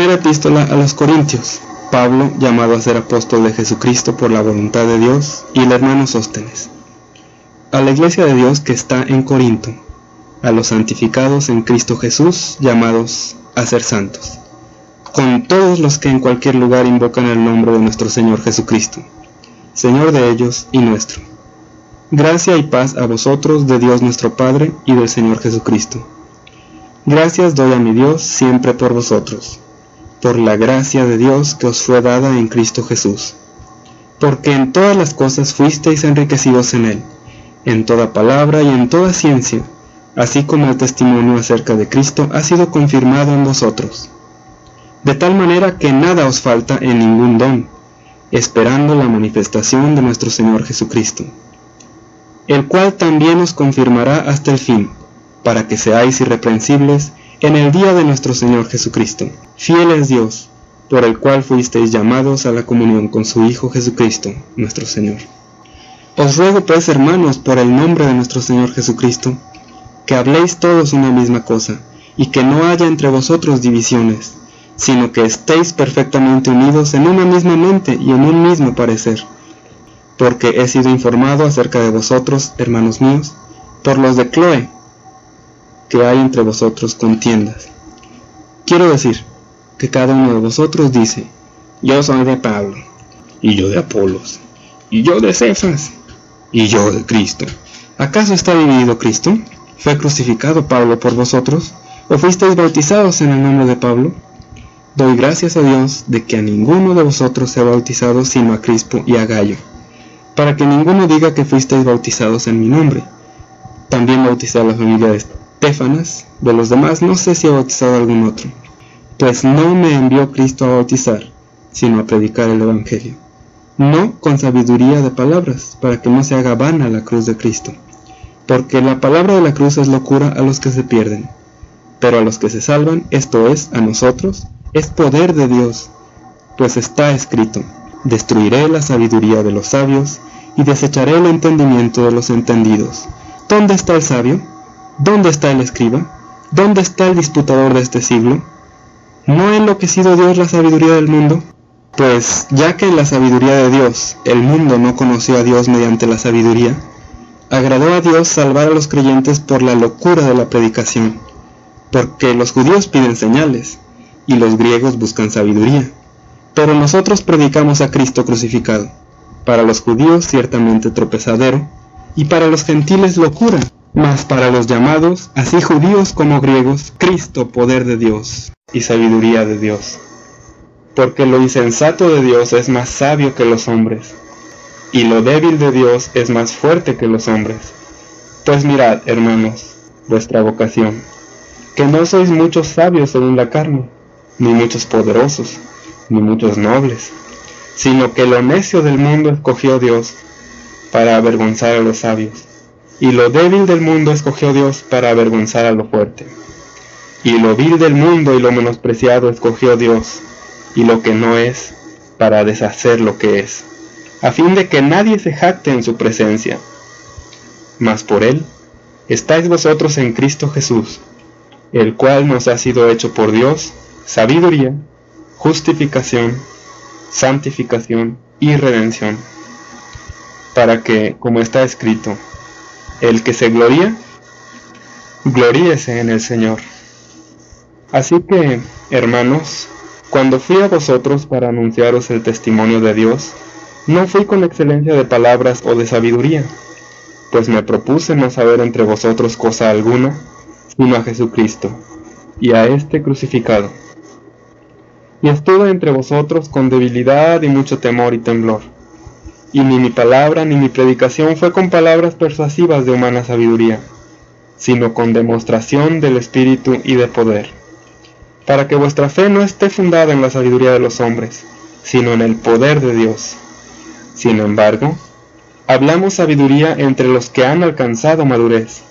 Primera epístola a los Corintios. Pablo, llamado a ser apóstol de Jesucristo por la voluntad de Dios, y el hermano Sóstenes. A la iglesia de Dios que está en Corinto, a los santificados en Cristo Jesús, llamados a ser santos, con todos los que en cualquier lugar invocan el nombre de nuestro Señor Jesucristo, Señor de ellos y nuestro. Gracia y paz a vosotros de Dios nuestro Padre y del Señor Jesucristo. Gracias doy a mi Dios siempre por vosotros, por la gracia de Dios que os fue dada en Cristo Jesús, porque en todas las cosas fuisteis enriquecidos en Él, en toda palabra y en toda ciencia, así como el testimonio acerca de Cristo ha sido confirmado en vosotros, de tal manera que nada os falta en ningún don, esperando la manifestación de nuestro Señor Jesucristo, el cual también os confirmará hasta el fin, para que seáis irreprensibles en el día de nuestro Señor Jesucristo. Fiel es Dios, por el cual fuisteis llamados a la comunión con su Hijo Jesucristo, nuestro Señor. Os ruego pues, hermanos, por el nombre de nuestro Señor Jesucristo, que habléis todos una misma cosa, y que no haya entre vosotros divisiones, sino que estéis perfectamente unidos en una misma mente y en un mismo parecer. Porque he sido informado acerca de vosotros, hermanos míos, por los de Cloé, que hay entre vosotros contiendas. Quiero decir que cada uno de vosotros dice: yo soy de Pablo, y yo de Apolos, y yo de Cefas, y yo de Cristo. ¿Acaso está dividido Cristo? ¿Fue crucificado Pablo por vosotros? ¿O fuisteis bautizados en el nombre de Pablo? Doy gracias a Dios de que a ninguno de vosotros se ha bautizado sino a Crispo y a Gayo, para que ninguno diga que fuisteis bautizados en mi nombre. También bauticé a la familia de Estéfanas, de los demás no sé si ha bautizado a algún otro, pues no me envió Cristo a bautizar, sino a predicar el Evangelio, no con sabiduría de palabras, para que no se haga vana la cruz de Cristo, porque la palabra de la cruz es locura a los que se pierden, pero a los que se salvan, esto es, a nosotros, es poder de Dios, pues está escrito: destruiré la sabiduría de los sabios y desecharé el entendimiento de los entendidos. ¿Dónde está el sabio? ¿Dónde está el escriba? ¿Dónde está el disputador de este siglo? ¿No ha enloquecido Dios la sabiduría del mundo? Pues ya que en la sabiduría de Dios el mundo no conoció a Dios mediante la sabiduría, agradó a Dios salvar a los creyentes por la locura de la predicación, porque los judíos piden señales y los griegos buscan sabiduría, pero nosotros predicamos a Cristo crucificado, para los judíos ciertamente tropezadero, y para los gentiles locura, mas para los llamados, así judíos como griegos, Cristo poder de Dios y sabiduría de Dios. Porque lo insensato de Dios es más sabio que los hombres, y lo débil de Dios es más fuerte que los hombres. Pues mirad, hermanos, vuestra vocación, que no sois muchos sabios según la carne, ni muchos poderosos, ni muchos nobles, sino que lo necio del mundo escogió Dios para avergonzar a los sabios, y lo débil del mundo escogió Dios para avergonzar a lo fuerte. Y lo vil del mundo y lo menospreciado escogió Dios, y lo que no es, para deshacer lo que es, a fin de que nadie se jacte en su presencia. Mas por él estáis vosotros en Cristo Jesús, el cual nos ha sido hecho por Dios sabiduría, justificación, santificación y redención, para que, como está escrito, el que se gloría, gloríese en el Señor. Así que, hermanos, cuando fui a vosotros para anunciaros el testimonio de Dios, no fui con excelencia de palabras o de sabiduría, pues me propuse no saber entre vosotros cosa alguna, sino a Jesucristo, y a este crucificado. Y estuve entre vosotros con debilidad y mucho temor y temblor. Y ni mi palabra ni mi predicación fue con palabras persuasivas de humana sabiduría, sino con demostración del Espíritu y de poder, para que vuestra fe no esté fundada en la sabiduría de los hombres, sino en el poder de Dios. Sin embargo, hablamos sabiduría entre los que han alcanzado madurez,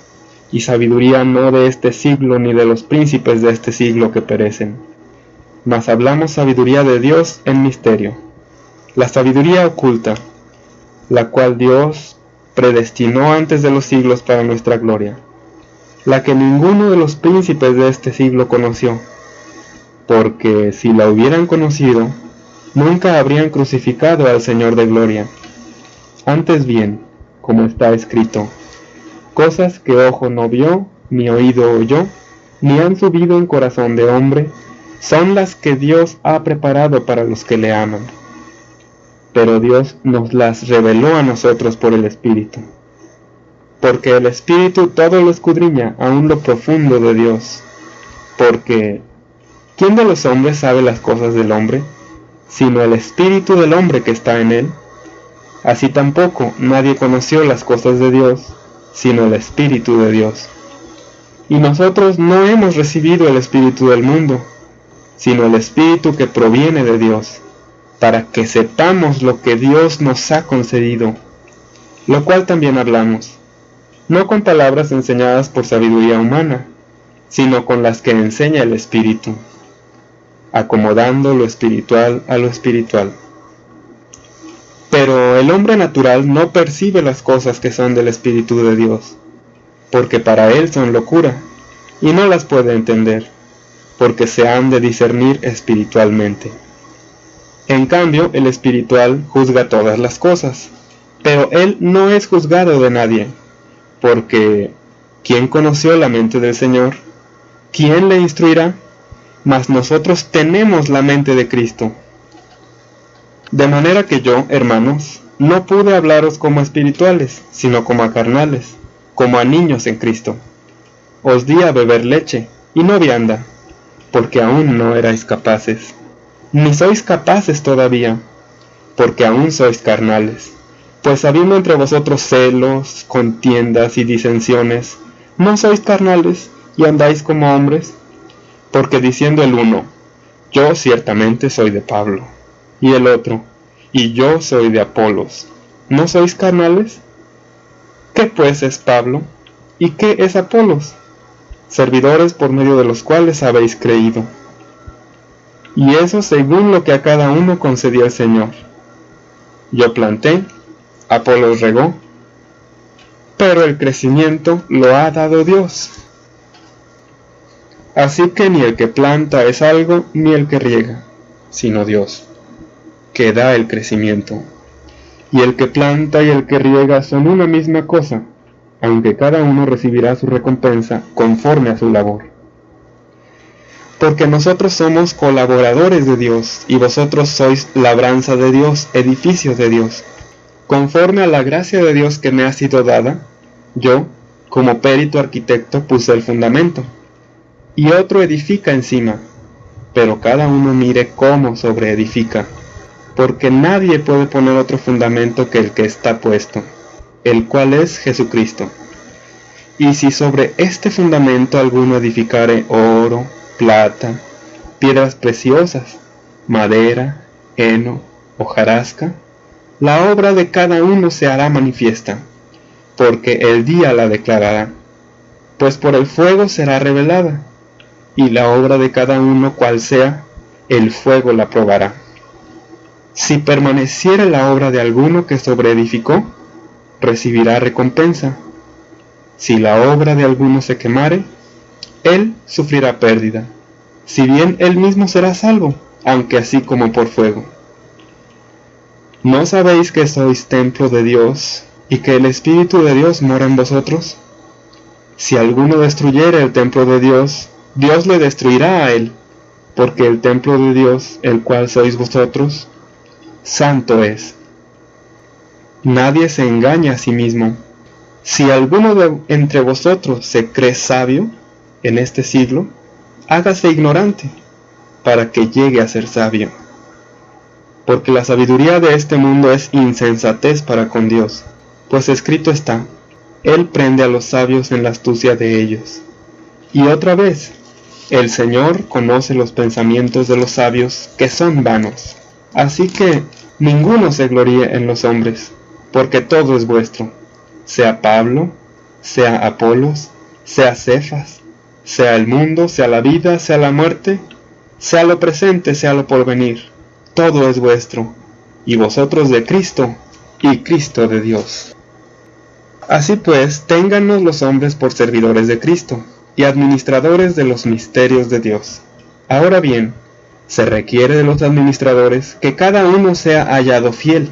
y sabiduría no de este siglo ni de los príncipes de este siglo que perecen, mas hablamos sabiduría de Dios en misterio, la sabiduría oculta, la cual Dios predestinó antes de los siglos para nuestra gloria, la que ninguno de los príncipes de este siglo conoció, porque si la hubieran conocido, nunca habrían crucificado al Señor de gloria. Antes bien, como está escrito, cosas que ojo no vio, ni oído oyó, ni han subido en corazón de hombre, son las que Dios ha preparado para los que le aman. Pero Dios nos las reveló a nosotros por el Espíritu. Porque el Espíritu todo lo escudriña, aun lo profundo de Dios. Porque, ¿quién de los hombres sabe las cosas del hombre, sino el Espíritu del hombre que está en él? Así tampoco nadie conoció las cosas de Dios, sino el Espíritu de Dios. Y nosotros no hemos recibido el Espíritu del mundo, sino el Espíritu que proviene de Dios, para que sepamos lo que Dios nos ha concedido, lo cual también hablamos, no con palabras enseñadas por sabiduría humana, sino con las que enseña el Espíritu, acomodando lo espiritual a lo espiritual. Pero el hombre natural no percibe las cosas que son del Espíritu de Dios, porque para él son locura, y no las puede entender, porque se han de discernir espiritualmente. En cambio, el espiritual juzga todas las cosas, pero él no es juzgado de nadie, porque ¿quién conoció la mente del Señor? ¿Quién le instruirá? Mas nosotros tenemos la mente de Cristo. De manera que yo, hermanos, no pude hablaros como a espirituales, sino como a carnales, como a niños en Cristo. Os di a beber leche, y no vianda, porque aún no erais capaces, ni sois capaces todavía, porque aún sois carnales. Pues habiendo entre vosotros celos, contiendas y disensiones, ¿no sois carnales y andáis como hombres? Porque diciendo el uno, yo ciertamente soy de Pablo, y el otro, y yo soy de Apolos, ¿no sois carnales? ¿Qué pues es Pablo? ¿Y qué es Apolos? Servidores por medio de los cuales habéis creído. Y eso según lo que a cada uno concedió el Señor. Yo planté, Apolos regó, pero el crecimiento lo ha dado Dios. Así que ni el que planta es algo, ni el que riega, sino Dios, que da el crecimiento. Y el que planta y el que riega son una misma cosa, aunque cada uno recibirá su recompensa conforme a su labor. Porque nosotros somos colaboradores de Dios, y vosotros sois labranza de Dios, edificio de Dios. Conforme a la gracia de Dios que me ha sido dada, yo, como perito arquitecto, puse el fundamento, y otro edifica encima, pero cada uno mire cómo sobreedifica, porque nadie puede poner otro fundamento que el que está puesto, el cual es Jesucristo. Y si sobre este fundamento alguno edificare oro, plata, piedras preciosas, madera, heno, hojarasca, la obra de cada uno se hará manifiesta, porque el día la declarará, pues por el fuego será revelada, y la obra de cada uno cual sea, el fuego la probará. Si permaneciere la obra de alguno que sobreedificó, recibirá recompensa. Si la obra de alguno se quemare, él sufrirá pérdida, si bien él mismo será salvo, aunque así como por fuego. ¿No sabéis que sois templo de Dios, y que el Espíritu de Dios mora en vosotros? Si alguno destruyere el templo de Dios, Dios le destruirá a él, porque el templo de Dios, el cual sois vosotros, santo es. Nadie se engaña a sí mismo. Si alguno de entre vosotros se cree sabio en este siglo, hágase ignorante, para que llegue a ser sabio. Porque la sabiduría de este mundo es insensatez para con Dios, pues escrito está, Él prende a los sabios en la astucia de ellos. Y otra vez, el Señor conoce los pensamientos de los sabios, que son vanos. Así que ninguno se gloríe en los hombres, porque todo es vuestro, sea Pablo, sea Apolos, sea Cefas, sea el mundo, sea la vida, sea la muerte, sea lo presente, sea lo porvenir, todo es vuestro, y vosotros de Cristo, y Cristo de Dios. Así pues, téngannos los hombres por servidores de Cristo, y administradores de los misterios de Dios. Ahora bien, se requiere de los administradores que cada uno sea hallado fiel.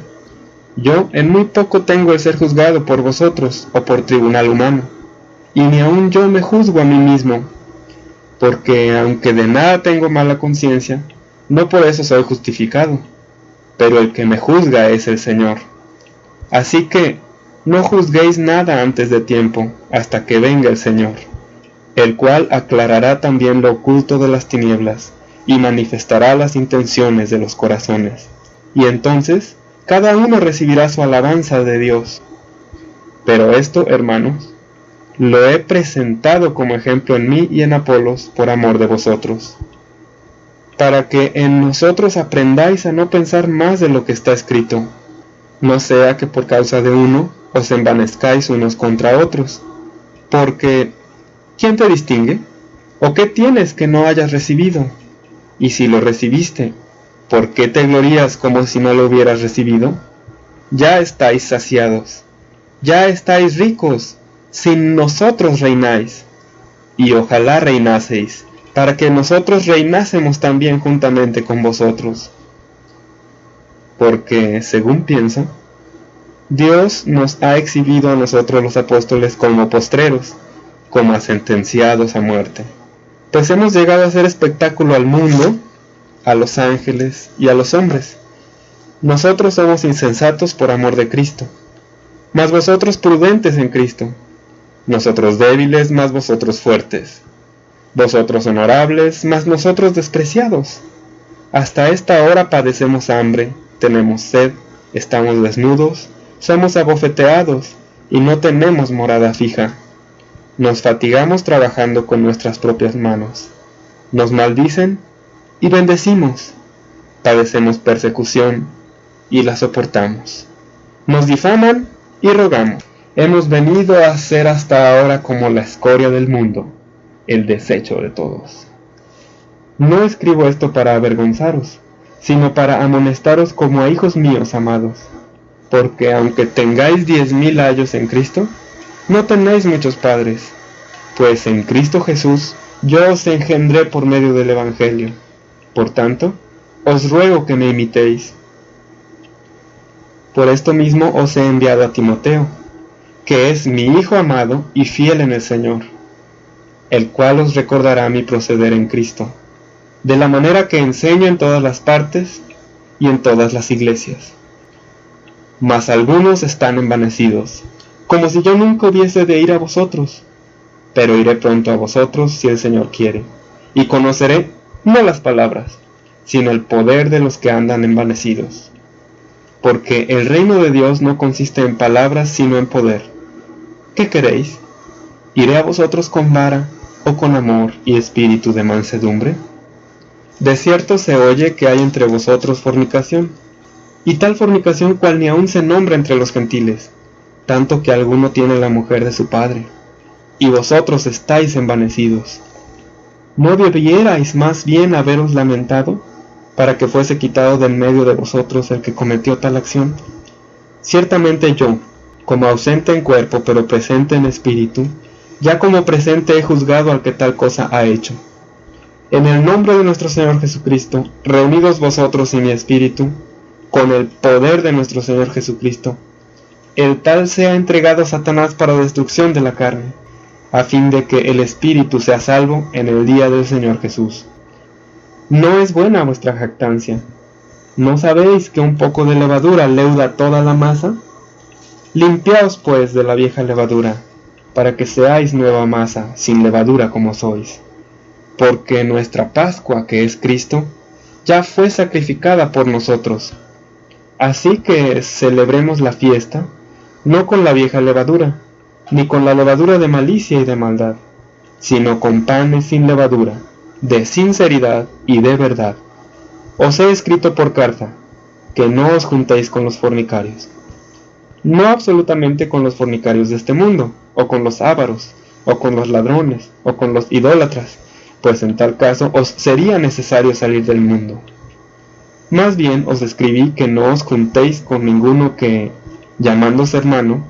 Yo en muy poco tengo el ser juzgado por vosotros o por tribunal humano, y ni aun yo me juzgo a mí mismo, porque aunque de nada tengo mala conciencia, no por eso soy justificado, pero el que me juzga es el Señor. Así que no juzguéis nada antes de tiempo, hasta que venga el Señor, el cual aclarará también lo oculto de las tinieblas, y manifestará las intenciones de los corazones. Y entonces cada uno recibirá su alabanza de Dios. Pero esto, hermanos, lo he presentado como ejemplo en mí y en Apolos por amor de vosotros, para que en nosotros aprendáis a no pensar más de lo que está escrito, no sea que por causa de uno os envanezcáis unos contra otros, porque ¿quién te distingue? ¿O qué tienes que no hayas recibido? Y si lo recibiste, ¿por qué te glorías como si no lo hubieras recibido? Ya estáis saciados, ya estáis ricos, sin nosotros reináis, y ojalá reinaseis, para que nosotros reinásemos también juntamente con vosotros. Porque, según pienso, Dios nos ha exhibido a nosotros los apóstoles como postreros, como a sentenciados a muerte, pues hemos llegado a hacer espectáculo al mundo, a los ángeles y a los hombres. Nosotros somos insensatos por amor de Cristo, mas vosotros prudentes en Cristo. Nosotros débiles, mas vosotros fuertes. Vosotros honorables, mas nosotros despreciados. Hasta esta hora padecemos hambre, tenemos sed, estamos desnudos, somos abofeteados y no tenemos morada fija. Nos fatigamos trabajando con nuestras propias manos. Nos maldicen y bendecimos. Padecemos persecución y la soportamos. Nos difaman y rogamos. Hemos venido a ser hasta ahora como la escoria del mundo, el desecho de todos. No escribo esto para avergonzaros, sino para amonestaros como a hijos míos amados, porque aunque tengáis 10,000 años en Cristo, no tenéis muchos padres, pues en Cristo Jesús yo os engendré por medio del Evangelio. Por tanto, os ruego que me imitéis. Por esto mismo os he enviado a Timoteo, que es mi hijo amado y fiel en el Señor, el cual os recordará mi proceder en Cristo, de la manera que enseño en todas las partes y en todas las iglesias. Mas algunos están envanecidos, como si yo nunca hubiese de ir a vosotros, pero iré pronto a vosotros si el Señor quiere, y conoceré no las palabras, sino el poder de los que andan envanecidos. Porque el reino de Dios no consiste en palabras, sino en poder. ¿Qué queréis? ¿Iré a vosotros con vara, o con amor y espíritu de mansedumbre? De cierto se oye que hay entre vosotros fornicación, y tal fornicación cual ni aun se nombra entre los gentiles, tanto que alguno tiene la mujer de su padre, y vosotros estáis envanecidos. ¿No debierais más bien haberos lamentado, para que fuese quitado de en medio de vosotros el que cometió tal acción? Ciertamente yo, como ausente en cuerpo pero presente en espíritu, ya como presente he juzgado al que tal cosa ha hecho. En el nombre de nuestro Señor Jesucristo, reunidos vosotros y mi espíritu, con el poder de nuestro Señor Jesucristo, el tal sea entregado a Satanás para destrucción de la carne, a fin de que el espíritu sea salvo en el día del Señor Jesús. No es buena vuestra jactancia. ¿No sabéis que un poco de levadura leuda toda la masa? Limpiaos pues de la vieja levadura, para que seáis nueva masa, sin levadura como sois. Porque nuestra Pascua, que es Cristo, ya fue sacrificada por nosotros. Así que celebremos la fiesta, no con la vieja levadura, ni con la levadura de malicia y de maldad, sino con panes sin levadura, de sinceridad y de verdad. Os he escrito por carta, que no os juntéis con los fornicarios. No absolutamente con los fornicarios de este mundo, o con los ávaros, o con los ladrones, o con los idólatras, pues en tal caso os sería necesario salir del mundo. Más bien os escribí que no os juntéis con ninguno que, llamándose hermano,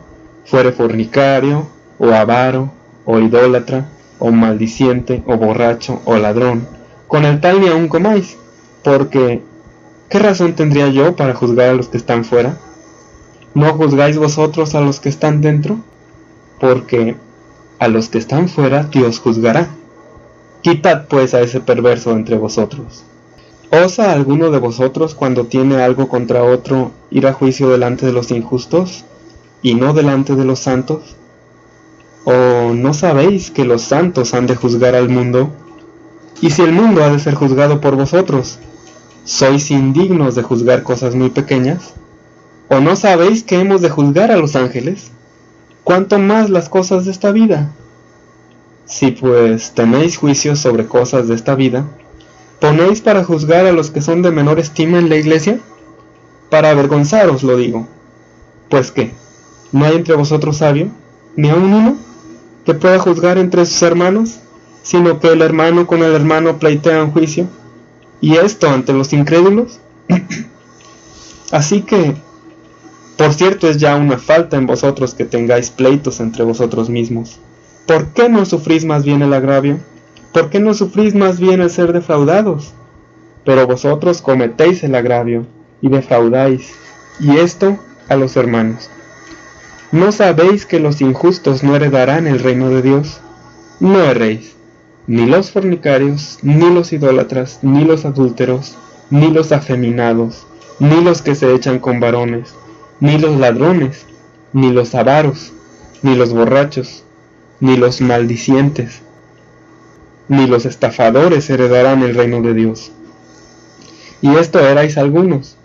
fuere fornicario, o avaro, o idólatra, o maldiciente, o borracho, o ladrón, con el tal ni aun comáis, porque ¿qué razón tendría yo para juzgar a los que están fuera? ¿No juzgáis vosotros a los que están dentro? Porque a los que están fuera Dios juzgará. Quitad pues a ese perverso entre vosotros. ¿Osa alguno de vosotros, cuando tiene algo contra otro, ir a juicio delante de los injustos, y no delante de los santos? ¿O no sabéis que los santos han de juzgar al mundo? Y si el mundo ha de ser juzgado por vosotros, ¿sois indignos de juzgar cosas muy pequeñas? ¿O no sabéis que hemos de juzgar a los ángeles? ¿Cuánto más las cosas de esta vida? Si pues tenéis juicios sobre cosas de esta vida, ¿ponéis para juzgar a los que son de menor estima en la iglesia? Para avergonzaros lo digo. Pues ¿qué? ¿No hay entre vosotros sabio, ni aun uno, que pueda juzgar entre sus hermanos, sino que el hermano con el hermano pleitean juicio, y esto ante los incrédulos? Así que, por cierto, es ya una falta en vosotros que tengáis pleitos entre vosotros mismos. ¿Por qué no sufrís más bien el agravio? ¿Por qué no sufrís más bien el ser defraudados? Pero vosotros cometéis el agravio y defraudáis, y esto a los hermanos. ¿No sabéis que los injustos no heredarán el reino de Dios? No erréis, ni los fornicarios, ni los idólatras, ni los adúlteros, ni los afeminados, ni los que se echan con varones, ni los ladrones, ni los avaros, ni los borrachos, ni los maldicientes, ni los estafadores heredarán el reino de Dios. Y esto erais algunos,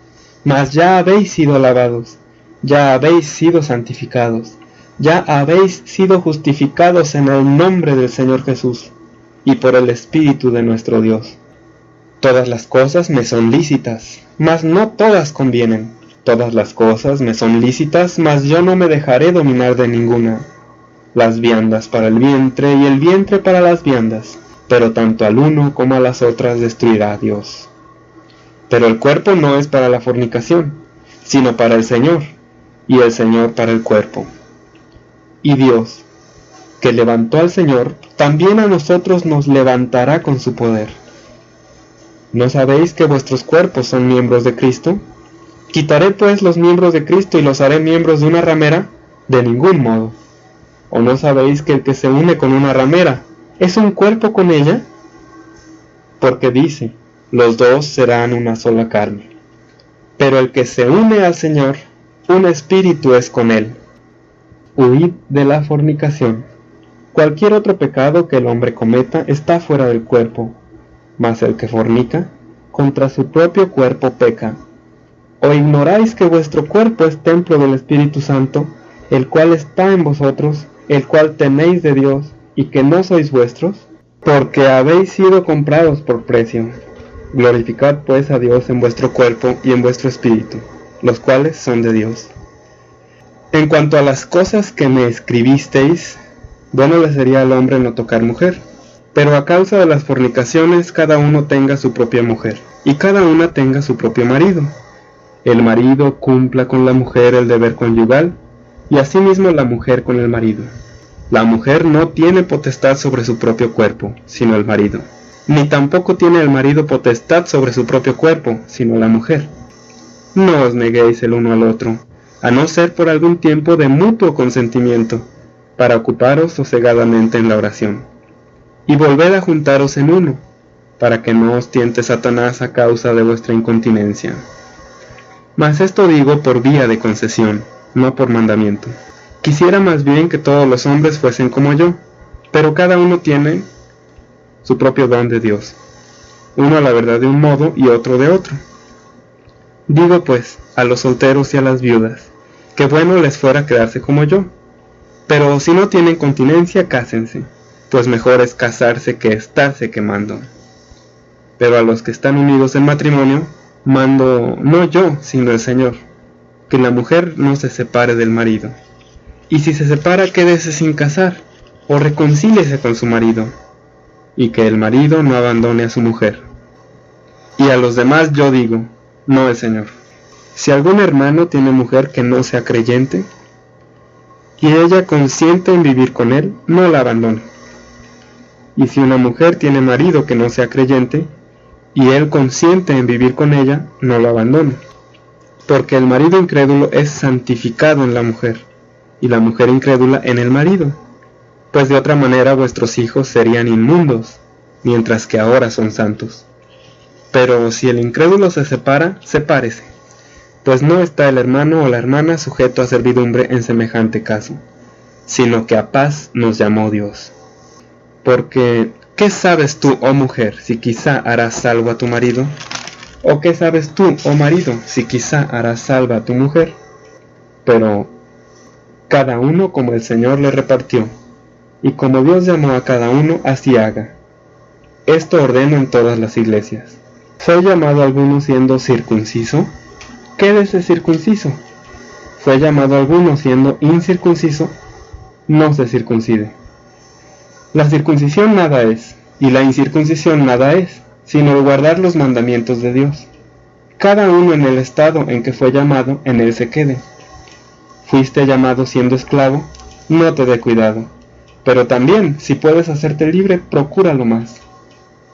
mas ya habéis sido lavados, ya habéis sido santificados, ya habéis sido justificados en el nombre del Señor Jesús, y por el Espíritu de nuestro Dios. Todas las cosas me son lícitas, mas no todas convienen. Todas las cosas me son lícitas, mas yo no me dejaré dominar de ninguna. Las viandas para el vientre y el vientre para las viandas, pero tanto al uno como a las otras destruirá Dios. Pero el cuerpo no es para la fornicación, sino para el Señor, y el Señor para el cuerpo. Y Dios, que levantó al Señor, también a nosotros nos levantará con su poder. ¿No sabéis que vuestros cuerpos son miembros de Cristo? ¿Quitaré pues los miembros de Cristo y los haré miembros de una ramera? De ningún modo. ¿O no sabéis que el que se une con una ramera es un cuerpo con ella? Porque dice, los dos serán una sola carne. Pero el que se une al Señor, un espíritu es con él. Huid de la fornicación. Cualquier otro pecado que el hombre cometa está fuera del cuerpo, mas el que fornica, contra su propio cuerpo peca. ¿O ignoráis que vuestro cuerpo es templo del Espíritu Santo, el cual está en vosotros, el cual tenéis de Dios, y que no sois vuestros? Porque habéis sido comprados por precio. Glorificad pues a Dios en vuestro cuerpo y en vuestro espíritu, los cuales son de Dios. En cuanto a las cosas que me escribisteis, bueno le sería al hombre no tocar mujer, pero a causa de las fornicaciones cada uno tenga su propia mujer, y cada una tenga su propio marido. El marido cumpla con la mujer el deber conyugal, y asimismo la mujer con el marido. La mujer no tiene potestad sobre su propio cuerpo, sino el marido, ni tampoco tiene el marido potestad sobre su propio cuerpo, sino la mujer. No os neguéis el uno al otro, a no ser por algún tiempo de mutuo consentimiento, para ocuparos sosegadamente en la oración. Y volved a juntaros en uno, para que no os tiente Satanás a causa de vuestra incontinencia. Mas esto digo por vía de concesión, no por mandamiento. Quisiera más bien que todos los hombres fuesen como yo, pero cada uno tiene su propio don de Dios, uno a la verdad de un modo y otro de otro. Digo pues, a los solteros y a las viudas, que bueno les fuera quedarse como yo, pero si no tienen continencia, cásense, pues mejor es casarse que estarse quemando. Pero a los que están unidos en matrimonio, mando no yo, sino el Señor, que la mujer no se separe del marido, y si se separa quédese sin casar, o reconcíliese con su marido, y que el marido no abandone a su mujer. Y a los demás yo digo, no el Señor, si algún hermano tiene mujer que no sea creyente, y ella consiente en vivir con él, no la abandone. Y si una mujer tiene marido que no sea creyente, y él consiente en vivir con ella, no lo abandone. Porque el marido incrédulo es santificado en la mujer, y la mujer incrédula en el marido. Pues de otra manera vuestros hijos serían inmundos, mientras que ahora son santos. Pero si el incrédulo se separa, sepárese, pues no está el hermano o la hermana sujeto a servidumbre en semejante caso, sino que a paz nos llamó Dios. Porque, ¿qué sabes tú, oh mujer, si quizá harás salvo a tu marido? ¿O qué sabes tú, oh marido, si quizá harás salva a tu mujer? Pero cada uno como el Señor le repartió, y como Dios llamó a cada uno, así haga. Esto ordeno en todas las iglesias. ¿Fue llamado alguno siendo circunciso? Quédese circunciso. ¿Fue llamado alguno siendo incircunciso? No se circuncide. La circuncisión nada es, y la incircuncisión nada es, sino el guardar los mandamientos de Dios. Cada uno en el estado en que fue llamado, en él se quede. Fuiste llamado siendo esclavo, no te dé cuidado. Pero también, si puedes hacerte libre, procúralo más.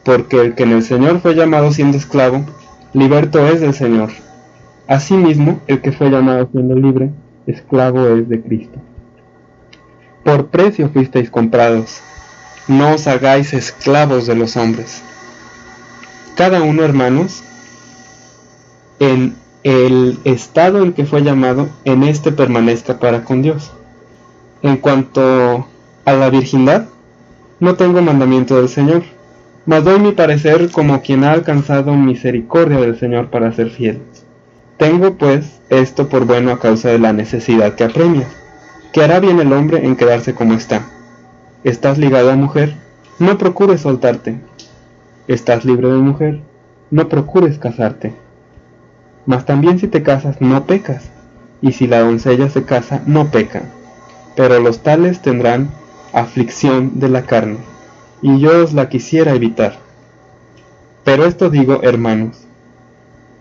Porque el que en el Señor fue llamado siendo esclavo, liberto es del Señor. Asimismo, el que fue llamado siendo libre, esclavo es de Cristo. Por precio fuisteis comprados. No os hagáis esclavos de los hombres. Cada uno, hermanos, en el estado en que fue llamado, en este permanezca para con Dios. En cuanto a la virgindad, no tengo mandamiento del Señor, mas doy mi parecer como quien ha alcanzado misericordia del Señor para ser fiel. Tengo pues esto por bueno a causa de la necesidad que apremia, que hará bien el hombre en quedarse como está. ¿Estás ligado a mujer? No procures soltarte. ¿Estás libre de mujer? No procures casarte. Mas también si te casas no pecas, y si la doncella se casa no peca, pero los tales tendrán aflicción de la carne, y yo os la quisiera evitar. Pero esto digo, hermanos,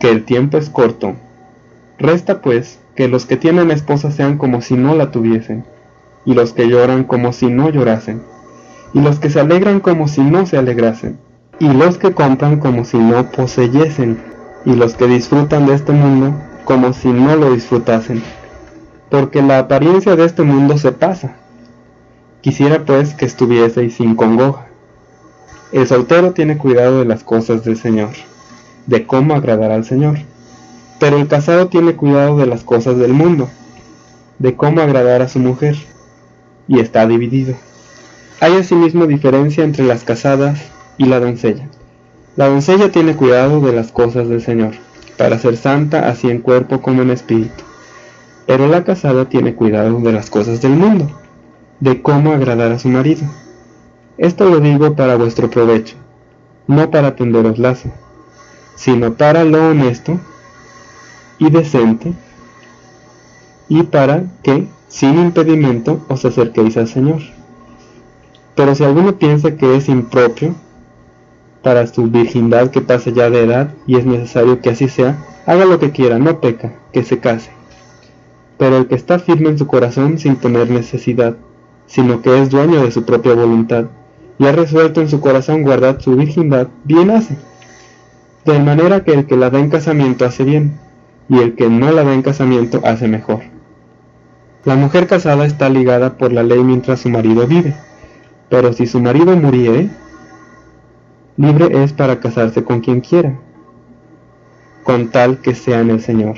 que el tiempo es corto. Resta pues que los que tienen esposa sean como si no la tuviesen, y los que lloran como si no llorasen, y los que se alegran como si no se alegrasen, y los que compran como si no poseyesen, y los que disfrutan de este mundo como si no lo disfrutasen, porque la apariencia de este mundo se pasa. Quisiera pues que estuvieseis sin congoja. El soltero tiene cuidado de las cosas del Señor, de cómo agradar al Señor, pero el casado tiene cuidado de las cosas del mundo, de cómo agradar a su mujer, y está dividido. Hay asimismo diferencia entre las casadas y la doncella. La doncella tiene cuidado de las cosas del Señor, para ser santa así en cuerpo como en espíritu. Pero la casada tiene cuidado de las cosas del mundo, de cómo agradar a su marido. Esto lo digo para vuestro provecho, no para tenderos lazo, sino para lo honesto y decente, y para que, sin impedimento, os acerquéis al Señor. Pero si alguno piensa que es impropio para su virgindad que pase ya de edad, y es necesario que así sea, haga lo que quiera, no peca, que se case. Pero el que está firme en su corazón sin tener necesidad, sino que es dueño de su propia voluntad, y ha resuelto en su corazón guardar su virgindad, bien hace. De manera que el que la da en casamiento hace bien, y el que no la da en casamiento hace mejor. La mujer casada está ligada por la ley mientras su marido vive, pero si su marido muriere, libre es para casarse con quien quiera, con tal que sea en el Señor.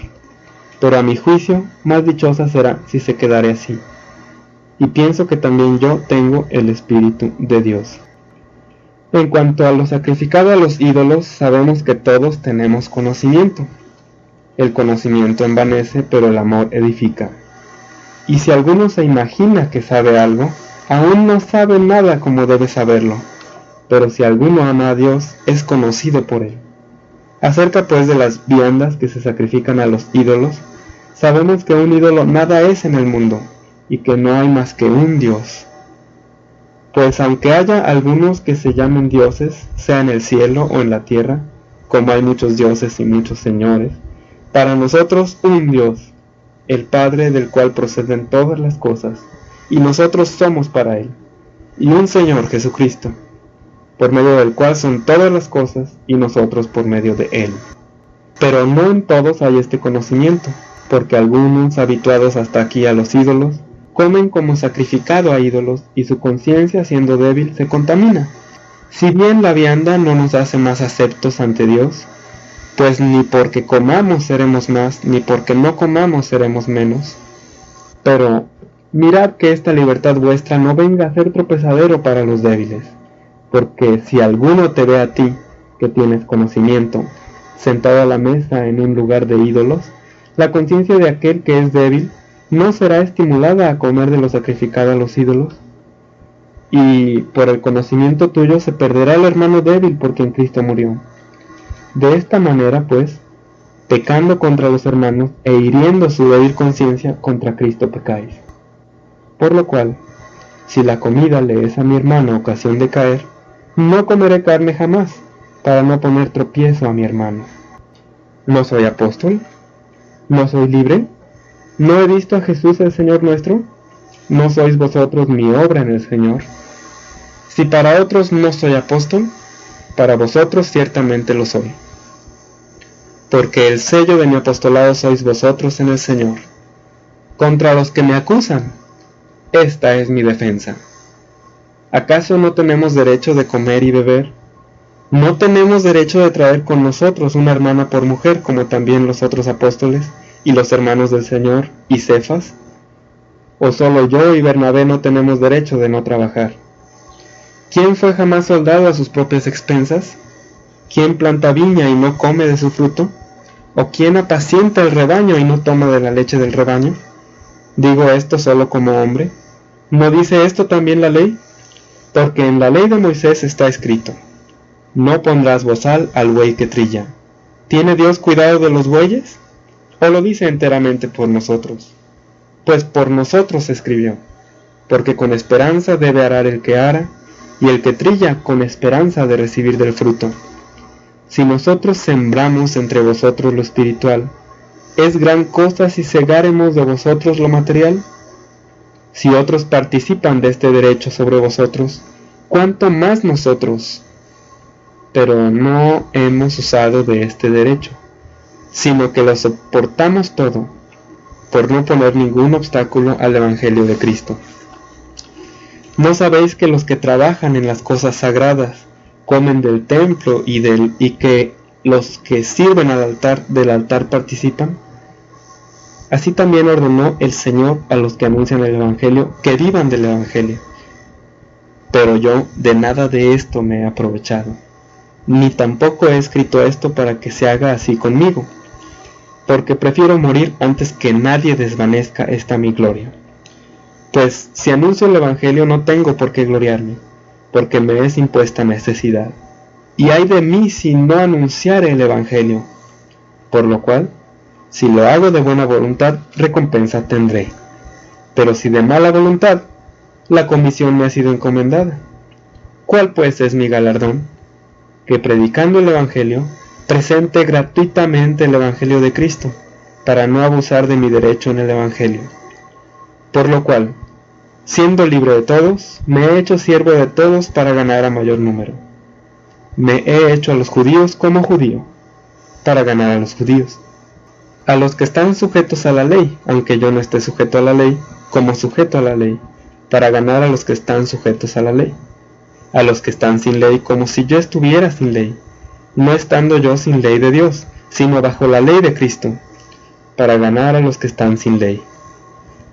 Pero a mi juicio, más dichosa será si se quedare así. Y pienso que también yo tengo el Espíritu de Dios. En cuanto a lo sacrificado a los ídolos, sabemos que todos tenemos conocimiento. El conocimiento envanece, pero el amor edifica. Y si alguno se imagina que sabe algo, aún no sabe nada como debe saberlo. Pero si alguno ama a Dios, es conocido por él. Acerca pues de las viandas que se sacrifican a los ídolos, sabemos que un ídolo nada es en el mundo, y que no hay más que un Dios. Pues aunque haya algunos que se llamen dioses, sea en el cielo o en la tierra, como hay muchos dioses y muchos señores, para nosotros un Dios, el Padre del cual proceden todas las cosas, y nosotros somos para él, y un Señor Jesucristo, por medio del cual son todas las cosas, y nosotros por medio de él. Pero no en todos hay este conocimiento, porque algunos, habituados hasta aquí a los ídolos, comen como sacrificado a ídolos, y su conciencia, siendo débil, se contamina. Si bien la vianda no nos hace más aceptos ante Dios, pues ni porque comamos seremos más, ni porque no comamos seremos menos. Pero mirad que esta libertad vuestra no venga a ser tropezadero para los débiles, porque si alguno te ve a ti, que tienes conocimiento, sentado a la mesa en un lugar de ídolos, la conciencia de aquel que es débil no será estimulada a comer de lo sacrificado a los ídolos, y por el conocimiento tuyo se perderá el hermano débil por quien Cristo murió. De esta manera, pues, pecando contra los hermanos e hiriendo su débil conciencia, contra Cristo pecáis. Por lo cual, si la comida le es a mi hermano ocasión de caer, no comeré carne jamás, para no poner tropiezo a mi hermano. ¿No soy apóstol? ¿No soy libre? ¿No he visto a Jesús el Señor nuestro? ¿No sois vosotros mi obra en el Señor? Si para otros no soy apóstol, para vosotros ciertamente lo soy. Porque el sello de mi apostolado sois vosotros en el Señor. Contra los que me acusan, esta es mi defensa. ¿Acaso no tenemos derecho de comer y beber? ¿No tenemos derecho de traer con nosotros una hermana por mujer, como también los otros apóstoles y los hermanos del Señor y Cefas? ¿O solo yo y Bernabé no tenemos derecho de no trabajar? ¿Quién fue jamás soldado a sus propias expensas? ¿Quién planta viña y no come de su fruto? ¿O quién apacienta el rebaño y no toma de la leche del rebaño? ¿Digo esto solo como hombre? ¿No dice esto también la ley? Porque en la ley de Moisés está escrito: no pondrás bozal al buey que trilla. ¿Tiene Dios cuidado de los bueyes? ¿O lo dice enteramente por nosotros? Pues por nosotros se escribió, porque con esperanza debe arar el que ara, y el que trilla con esperanza de recibir del fruto. Si nosotros sembramos entre vosotros lo espiritual, ¿es gran cosa si segáremos de vosotros lo material? Si otros participan de este derecho sobre vosotros, ¿cuánto más nosotros? Pero no hemos usado de este derecho, sino que lo soportamos todo, por no poner ningún obstáculo al Evangelio de Cristo. ¿No sabéis que los que trabajan en las cosas sagradas comen del templo y que los que sirven del altar participan? Así también ordenó el Señor a los que anuncian el Evangelio que vivan del Evangelio. Pero yo de nada de esto me he aprovechado, ni tampoco he escrito esto para que se haga así conmigo, porque prefiero morir antes que nadie desvanezca esta mi gloria. Pues si anuncio el Evangelio no tengo por qué gloriarme, porque me es impuesta necesidad. Y ay de mí si no anunciare el Evangelio. Por lo cual, si lo hago de buena voluntad, recompensa tendré. Pero si de mala voluntad, la comisión me ha sido encomendada. ¿Cuál pues es mi galardón? Que predicando el Evangelio, presente gratuitamente el Evangelio de Cristo, para no abusar de mi derecho en el Evangelio. Por lo cual, siendo libre de todos, me he hecho siervo de todos para ganar a mayor número. Me he hecho a los judíos como judío, para ganar a los judíos. A los que están sujetos a la ley, aunque yo no esté sujeto a la ley, como sujeto a la ley, para ganar a los que están sujetos a la ley. A los que están sin ley, como si yo estuviera sin ley, no estando yo sin ley de Dios, sino bajo la ley de Cristo, para ganar a los que están sin ley.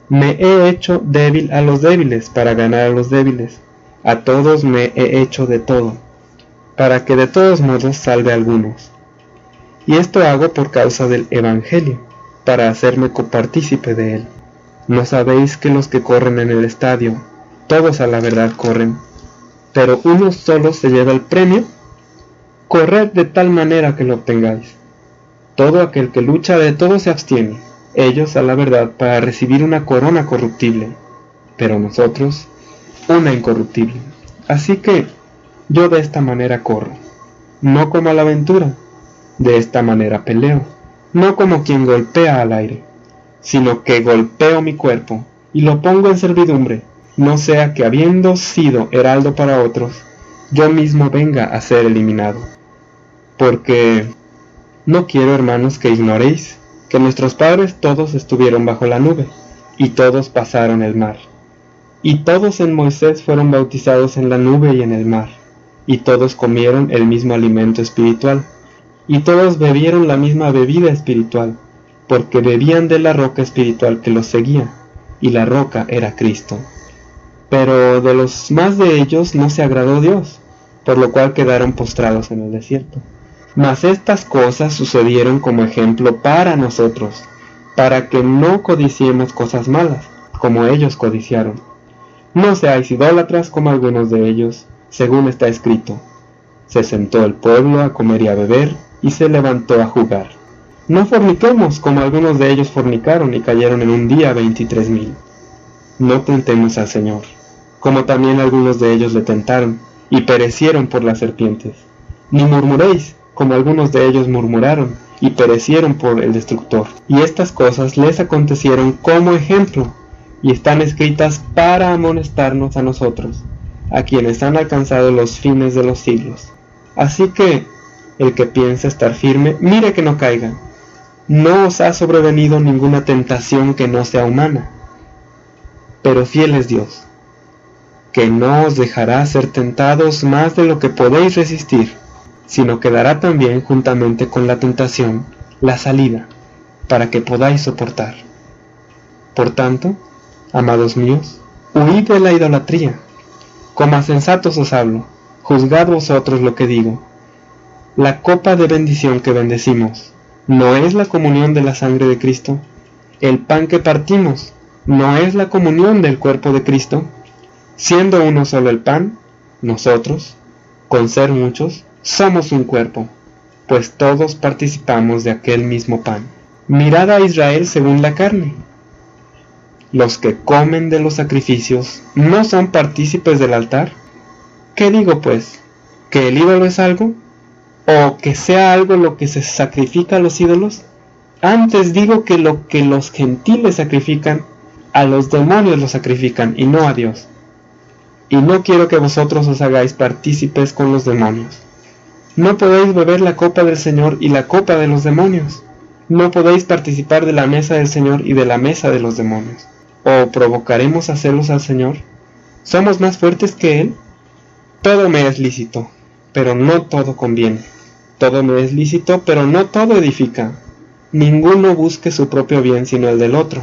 Me he hecho débil a los débiles para ganar a los débiles. A todos me he hecho de todo, para que de todos modos salve a algunos. Y esto hago por causa del Evangelio, para hacerme copartícipe de él. ¿No sabéis que los que corren en el estadio, todos a la verdad corren, pero uno solo se lleva el premio? Corred de tal manera que lo obtengáis. Todo aquel que lucha de todo se abstiene, ellos a la verdad para recibir una corona corruptible, pero nosotros una incorruptible. Así que yo de esta manera corro, no como a la aventura, de esta manera peleo, no como quien golpea al aire, sino que golpeo mi cuerpo y lo pongo en servidumbre, no sea que habiendo sido heraldo para otros, yo mismo venga a ser eliminado. Porque no quiero, hermanos, que ignoréis que nuestros padres todos estuvieron bajo la nube, y todos pasaron el mar. Y todos en Moisés fueron bautizados en la nube y en el mar, y todos comieron el mismo alimento espiritual, y todos bebieron la misma bebida espiritual, porque bebían de la roca espiritual que los seguía, y la roca era Cristo. Pero de los más de ellos no se agradó Dios, por lo cual quedaron postrados en el desierto. Mas estas cosas sucedieron como ejemplo para nosotros, para que no codiciemos cosas malas, como ellos codiciaron. No seáis idólatras como algunos de ellos, según está escrito. Se sentó el pueblo a comer y a beber, y se levantó a jugar. No forniquemos como algunos de ellos fornicaron y cayeron en un día 23,000. No tentemos al Señor, como también algunos de ellos le tentaron, y perecieron por las serpientes. Ni murmuréis, como algunos de ellos murmuraron, y perecieron por el destructor. Y estas cosas les acontecieron como ejemplo, y están escritas para amonestarnos a nosotros, a quienes han alcanzado los fines de los siglos. Así que, el que piensa estar firme, mire que no caiga. No os ha sobrevenido ninguna tentación que no sea humana, pero fiel es Dios, que no os dejará ser tentados más de lo que podéis resistir, sino que dará también juntamente con la tentación la salida, para que podáis soportar. Por tanto, amados míos, huid de la idolatría. Como a sensatos os hablo, juzgad vosotros lo que digo. La copa de bendición que bendecimos, ¿no es la comunión de la sangre de Cristo? El pan que partimos, ¿no es la comunión del cuerpo de Cristo? Siendo uno solo el pan, nosotros, con ser muchos, somos un cuerpo, pues todos participamos de aquel mismo pan. Mirad a Israel según la carne. Los que comen de los sacrificios, ¿no son partícipes del altar? ¿Qué digo pues? ¿Que el ídolo es algo? ¿O que sea algo lo que se sacrifica a los ídolos? Antes digo que lo que los gentiles sacrifican, a los demonios lo sacrifican, y no a Dios. Y no quiero que vosotros os hagáis partícipes con los demonios. No podéis beber la copa del Señor y la copa de los demonios. No podéis participar de la mesa del Señor y de la mesa de los demonios. ¿O provocaremos a celos al Señor? ¿Somos más fuertes que Él? Todo me es lícito, pero no todo conviene. Todo me es lícito, pero no todo edifica. Ninguno busque su propio bien sino el del otro.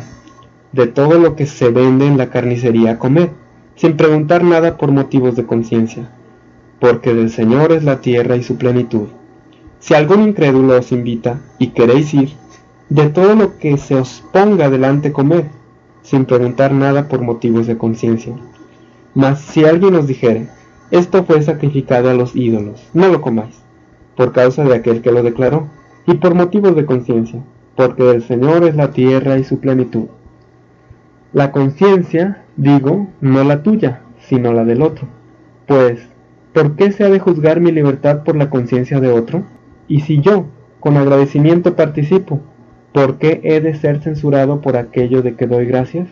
De todo lo que se vende en la carnicería comed, sin preguntar nada por motivos de conciencia, porque del Señor es la tierra y su plenitud. Si algún incrédulo os invita y queréis ir, de todo lo que se os ponga delante comed, sin preguntar nada por motivos de conciencia. Mas si alguien os dijere, esto fue sacrificado a los ídolos, no lo comáis, por causa de aquel que lo declaró, y por motivos de conciencia, porque del Señor es la tierra y su plenitud. La conciencia, digo, no la tuya, sino la del otro. Pues, ¿por qué se ha de juzgar mi libertad por la conciencia de otro? Y si yo, con agradecimiento participo, ¿por qué he de ser censurado por aquello de que doy gracias?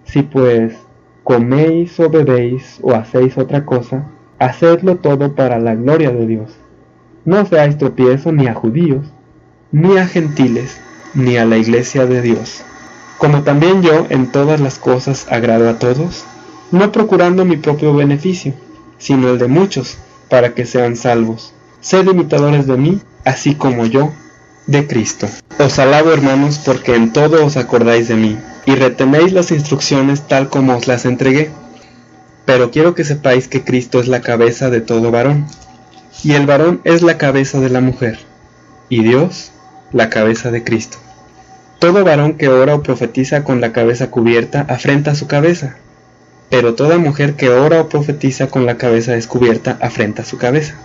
Si pues coméis o bebéis o hacéis otra cosa, hacedlo todo para la gloria de Dios. No seáis tropiezo ni a judíos, ni a gentiles, ni a la iglesia de Dios. Como también yo en todas las cosas agrado a todos, no procurando mi propio beneficio, sino el de muchos, para que sean salvos. Sed imitadores de mí, así como yo de Cristo. Os alabo, hermanos, porque en todo os acordáis de mí, y retenéis las instrucciones tal como os las entregué. Pero quiero que sepáis que Cristo es la cabeza de todo varón, y el varón es la cabeza de la mujer, y Dios la cabeza de Cristo. Todo varón que ora o profetiza con la cabeza cubierta afrenta su cabeza, pero toda mujer que ora o profetiza con la cabeza descubierta afrenta su cabeza.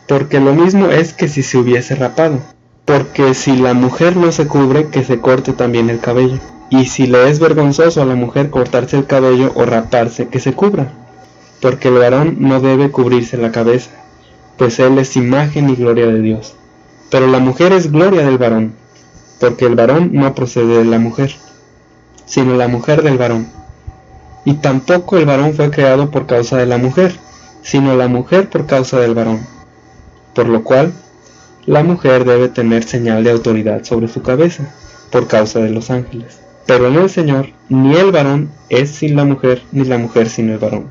Porque lo mismo es que si se hubiese rapado, porque si la mujer no se cubre, que se corte también el cabello, y si le es vergonzoso a la mujer cortarse el cabello o raparse, que se cubra, porque el varón no debe cubrirse la cabeza, pues él es imagen y gloria de Dios, pero la mujer es gloria del varón, porque el varón no procede de la mujer, sino la mujer del varón. Y tampoco el varón fue creado por causa de la mujer, sino la mujer por causa del varón, por lo cual la mujer debe tener señal de autoridad sobre su cabeza, por causa de los ángeles. Pero en el Señor, ni el varón es sin la mujer, ni la mujer sin el varón.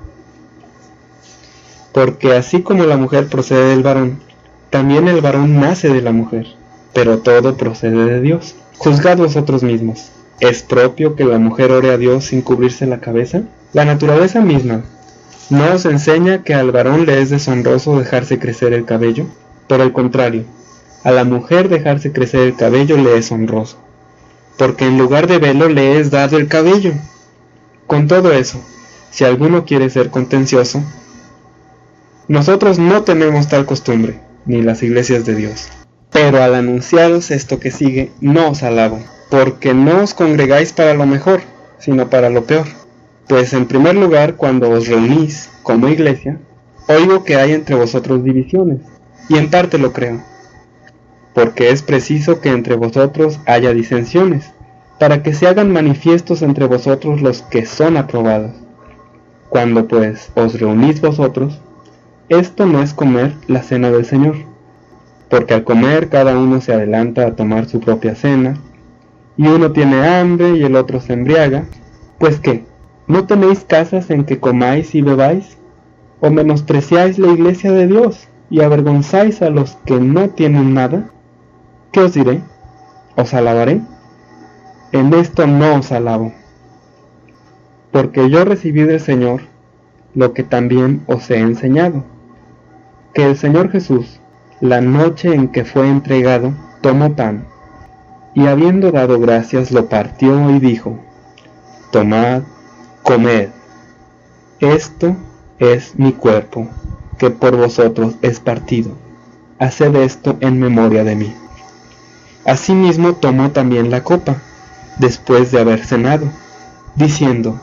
Porque así como la mujer procede del varón, también el varón nace de la mujer, pero todo procede de Dios. Juzgad vosotros mismos. ¿Es propio que la mujer ore a Dios sin cubrirse la cabeza? La naturaleza misma ¿no os enseña que al varón le es deshonroso dejarse crecer el cabello? Por el contrario, a la mujer dejarse crecer el cabello le es honroso, porque en lugar de velo le es dado el cabello. Con todo eso, si alguno quiere ser contencioso, nosotros no tenemos tal costumbre, ni las iglesias de Dios. Pero al anunciaros esto que sigue, no os alabo, porque no os congregáis para lo mejor, sino para lo peor. Pues en primer lugar, cuando os reunís como iglesia, oigo que hay entre vosotros divisiones, y en parte lo creo, porque es preciso que entre vosotros haya disensiones, para que se hagan manifiestos entre vosotros los que son aprobados. Cuando pues os reunís vosotros, esto no es comer la cena del Señor, porque al comer cada uno se adelanta a tomar su propia cena, y uno tiene hambre y el otro se embriaga. Pues ¿qué? ¿No tenéis casas en que comáis y bebáis? ¿O menospreciáis la iglesia de Dios y avergonzáis a los que no tienen nada? ¿Qué os diré? ¿Os alabaré? En esto no os alabo, porque yo recibí del Señor lo que también os he enseñado, que el Señor Jesús, la noche en que fue entregado, tomó pan, y habiendo dado gracias lo partió y dijo: Tomad, comed, esto es mi cuerpo, que por vosotros es partido, haced esto en memoria de mí. Asimismo tomó también la copa, después de haber cenado, diciendo: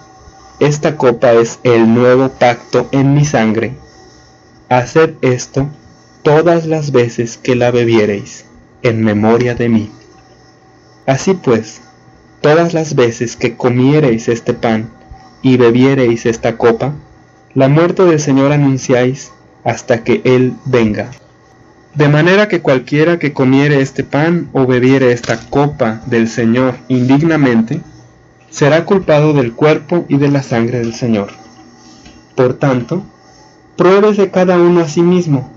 Esta copa es el nuevo pacto en mi sangre, haced esto todas las veces que la bebiereis, en memoria de mí. Así pues, todas las veces que comiereis este pan y bebiereis esta copa, la muerte del Señor anunciáis hasta que Él venga. De manera que cualquiera que comiere este pan o bebiere esta copa del Señor indignamente, será culpado del cuerpo y de la sangre del Señor. Por tanto, pruébese cada uno a sí mismo,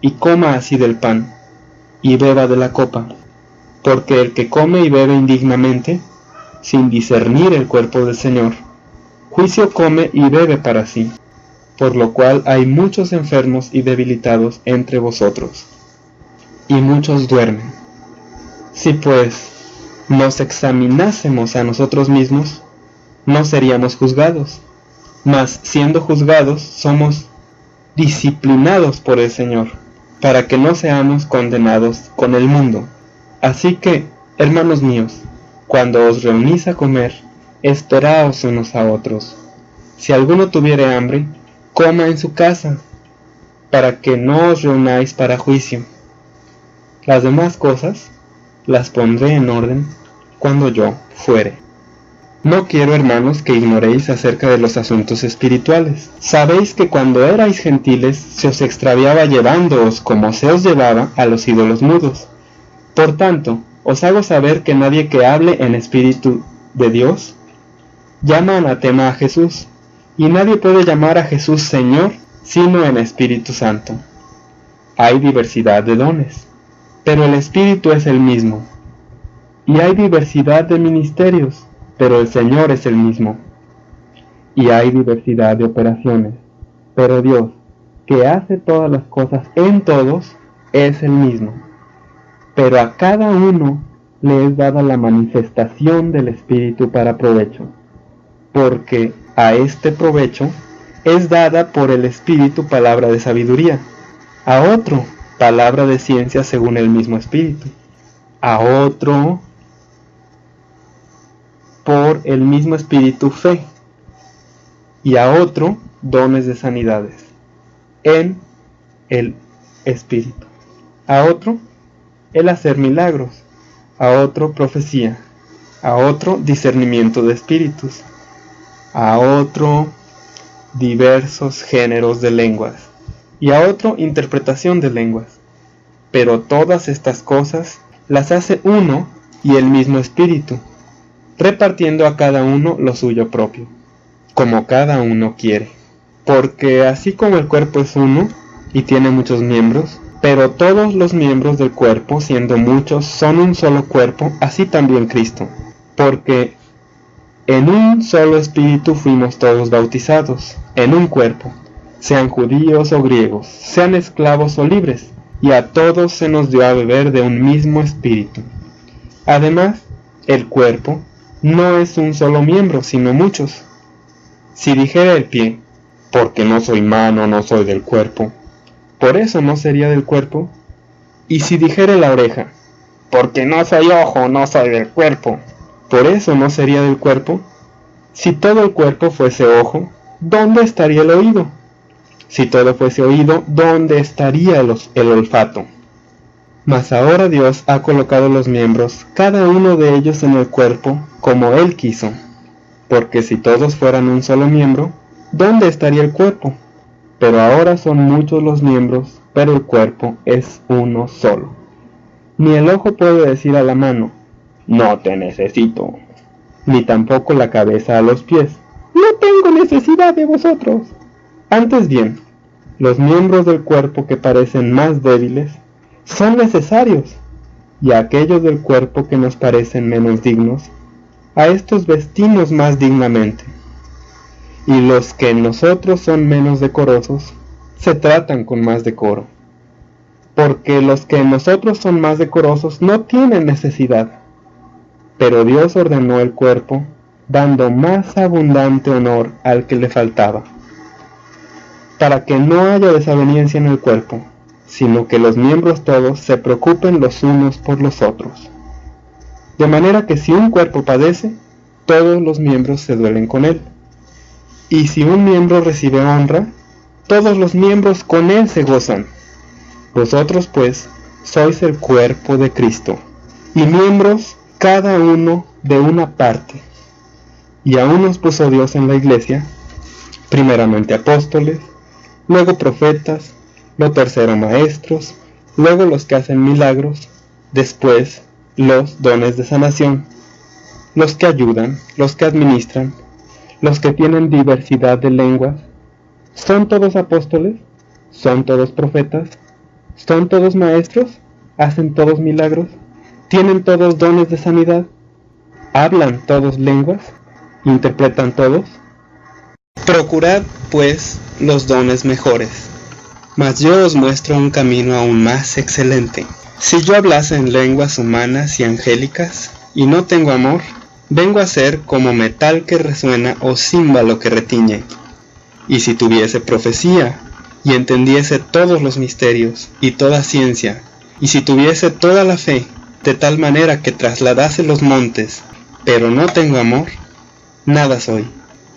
y coma así del pan, y beba de la copa, porque el que come y bebe indignamente, sin discernir el cuerpo del Señor, juicio come y bebe para sí, por lo cual hay muchos enfermos y debilitados entre vosotros, y muchos duermen. Si pues nos examinásemos a nosotros mismos, no seríamos juzgados, mas siendo juzgados somos disciplinados por el Señor, para que no seamos condenados con el mundo. Así que, hermanos míos, cuando os reunís a comer, esperaos unos a otros. Si alguno tuviere hambre, coma en su casa, para que no os reunáis para juicio. Las demás cosas las pondré en orden cuando yo fuere. No quiero, hermanos, que ignoréis acerca de los asuntos espirituales. Sabéis que cuando erais gentiles se os extraviaba llevándoos como se os llevaba a los ídolos mudos. Por tanto, os hago saber que nadie que hable en espíritu de Dios llama anatema a Jesús, y nadie puede llamar a Jesús Señor sino en Espíritu Santo. Hay diversidad de dones, pero el Espíritu es el mismo. Y hay diversidad de ministerios, pero el Señor es el mismo. Y hay diversidad de operaciones, pero Dios, que hace todas las cosas en todos, es el mismo. Pero a cada uno le es dada la manifestación del Espíritu para provecho, porque a este provecho es dada por el Espíritu palabra de sabiduría, a otro palabra de ciencia según el mismo Espíritu, a otro por el mismo Espíritu fe, y a otro dones de sanidades en el Espíritu, a otro el hacer milagros, a otro profecía, a otro discernimiento de espíritus, a otro diversos géneros de lenguas, y a otro interpretación de lenguas. Pero todas estas cosas las hace uno y el mismo Espíritu, repartiendo a cada uno lo suyo propio, como cada uno quiere. Porque así como el cuerpo es uno y tiene muchos miembros, pero todos los miembros del cuerpo, siendo muchos, son un solo cuerpo, así también Cristo. Porque en un solo Espíritu fuimos todos bautizados, en un cuerpo, sean judíos o griegos, sean esclavos o libres, y a todos se nos dio a beber de un mismo Espíritu. Además, el cuerpo no es un solo miembro, sino muchos. Si dijera el pie, porque no soy mano, no soy del cuerpo, ¿por eso no sería del cuerpo? Y si dijera la oreja, porque no soy ojo, no soy del cuerpo, ¿por eso no sería del cuerpo? Si todo el cuerpo fuese ojo, ¿dónde estaría el oído? Si todo fuese oído, ¿dónde estaría el olfato? Mas ahora Dios ha colocado los miembros, cada uno de ellos en el cuerpo, como Él quiso. Porque si todos fueran un solo miembro, ¿dónde estaría el cuerpo? Pero ahora son muchos los miembros, pero el cuerpo es uno solo. Ni el ojo puede decir a la mano, no te necesito, ni tampoco la cabeza a los pies, no tengo necesidad de vosotros. Antes bien, los miembros del cuerpo que parecen más débiles son necesarios, y a aquellos del cuerpo que nos parecen menos dignos, a estos vestimos más dignamente. Y los que en nosotros son menos decorosos, se tratan con más decoro. Porque los que en nosotros son más decorosos no tienen necesidad. Pero Dios ordenó el cuerpo, dando más abundante honor al que le faltaba, para que no haya desaveniencia en el cuerpo, sino que los miembros todos se preocupen los unos por los otros. De manera que si un cuerpo padece, todos los miembros se duelen con él. Y si un miembro recibe honra, todos los miembros con él se gozan. Vosotros pues sois el cuerpo de Cristo, y miembros cada uno de una parte. Y a unos puso Dios en la iglesia, primeramente apóstoles, luego profetas, lo tercero maestros, luego los que hacen milagros, después los dones de sanación, los que ayudan, los que administran, los que tienen diversidad de lenguas. ¿Son todos apóstoles? ¿Son todos profetas? ¿Son todos maestros? ¿Hacen todos milagros? ¿Tienen todos dones de sanidad? ¿Hablan todos lenguas? ¿Interpretan todos? Procurad, pues, los dones mejores. Mas yo os muestro un camino aún más excelente. Si yo hablase en lenguas humanas y angélicas, y no tengo amor, vengo a ser como metal que resuena o címbalo que retiñe. Y si tuviese profecía, y entendiese todos los misterios, y toda ciencia, y si tuviese toda la fe, de tal manera que trasladase los montes, pero no tengo amor, nada soy.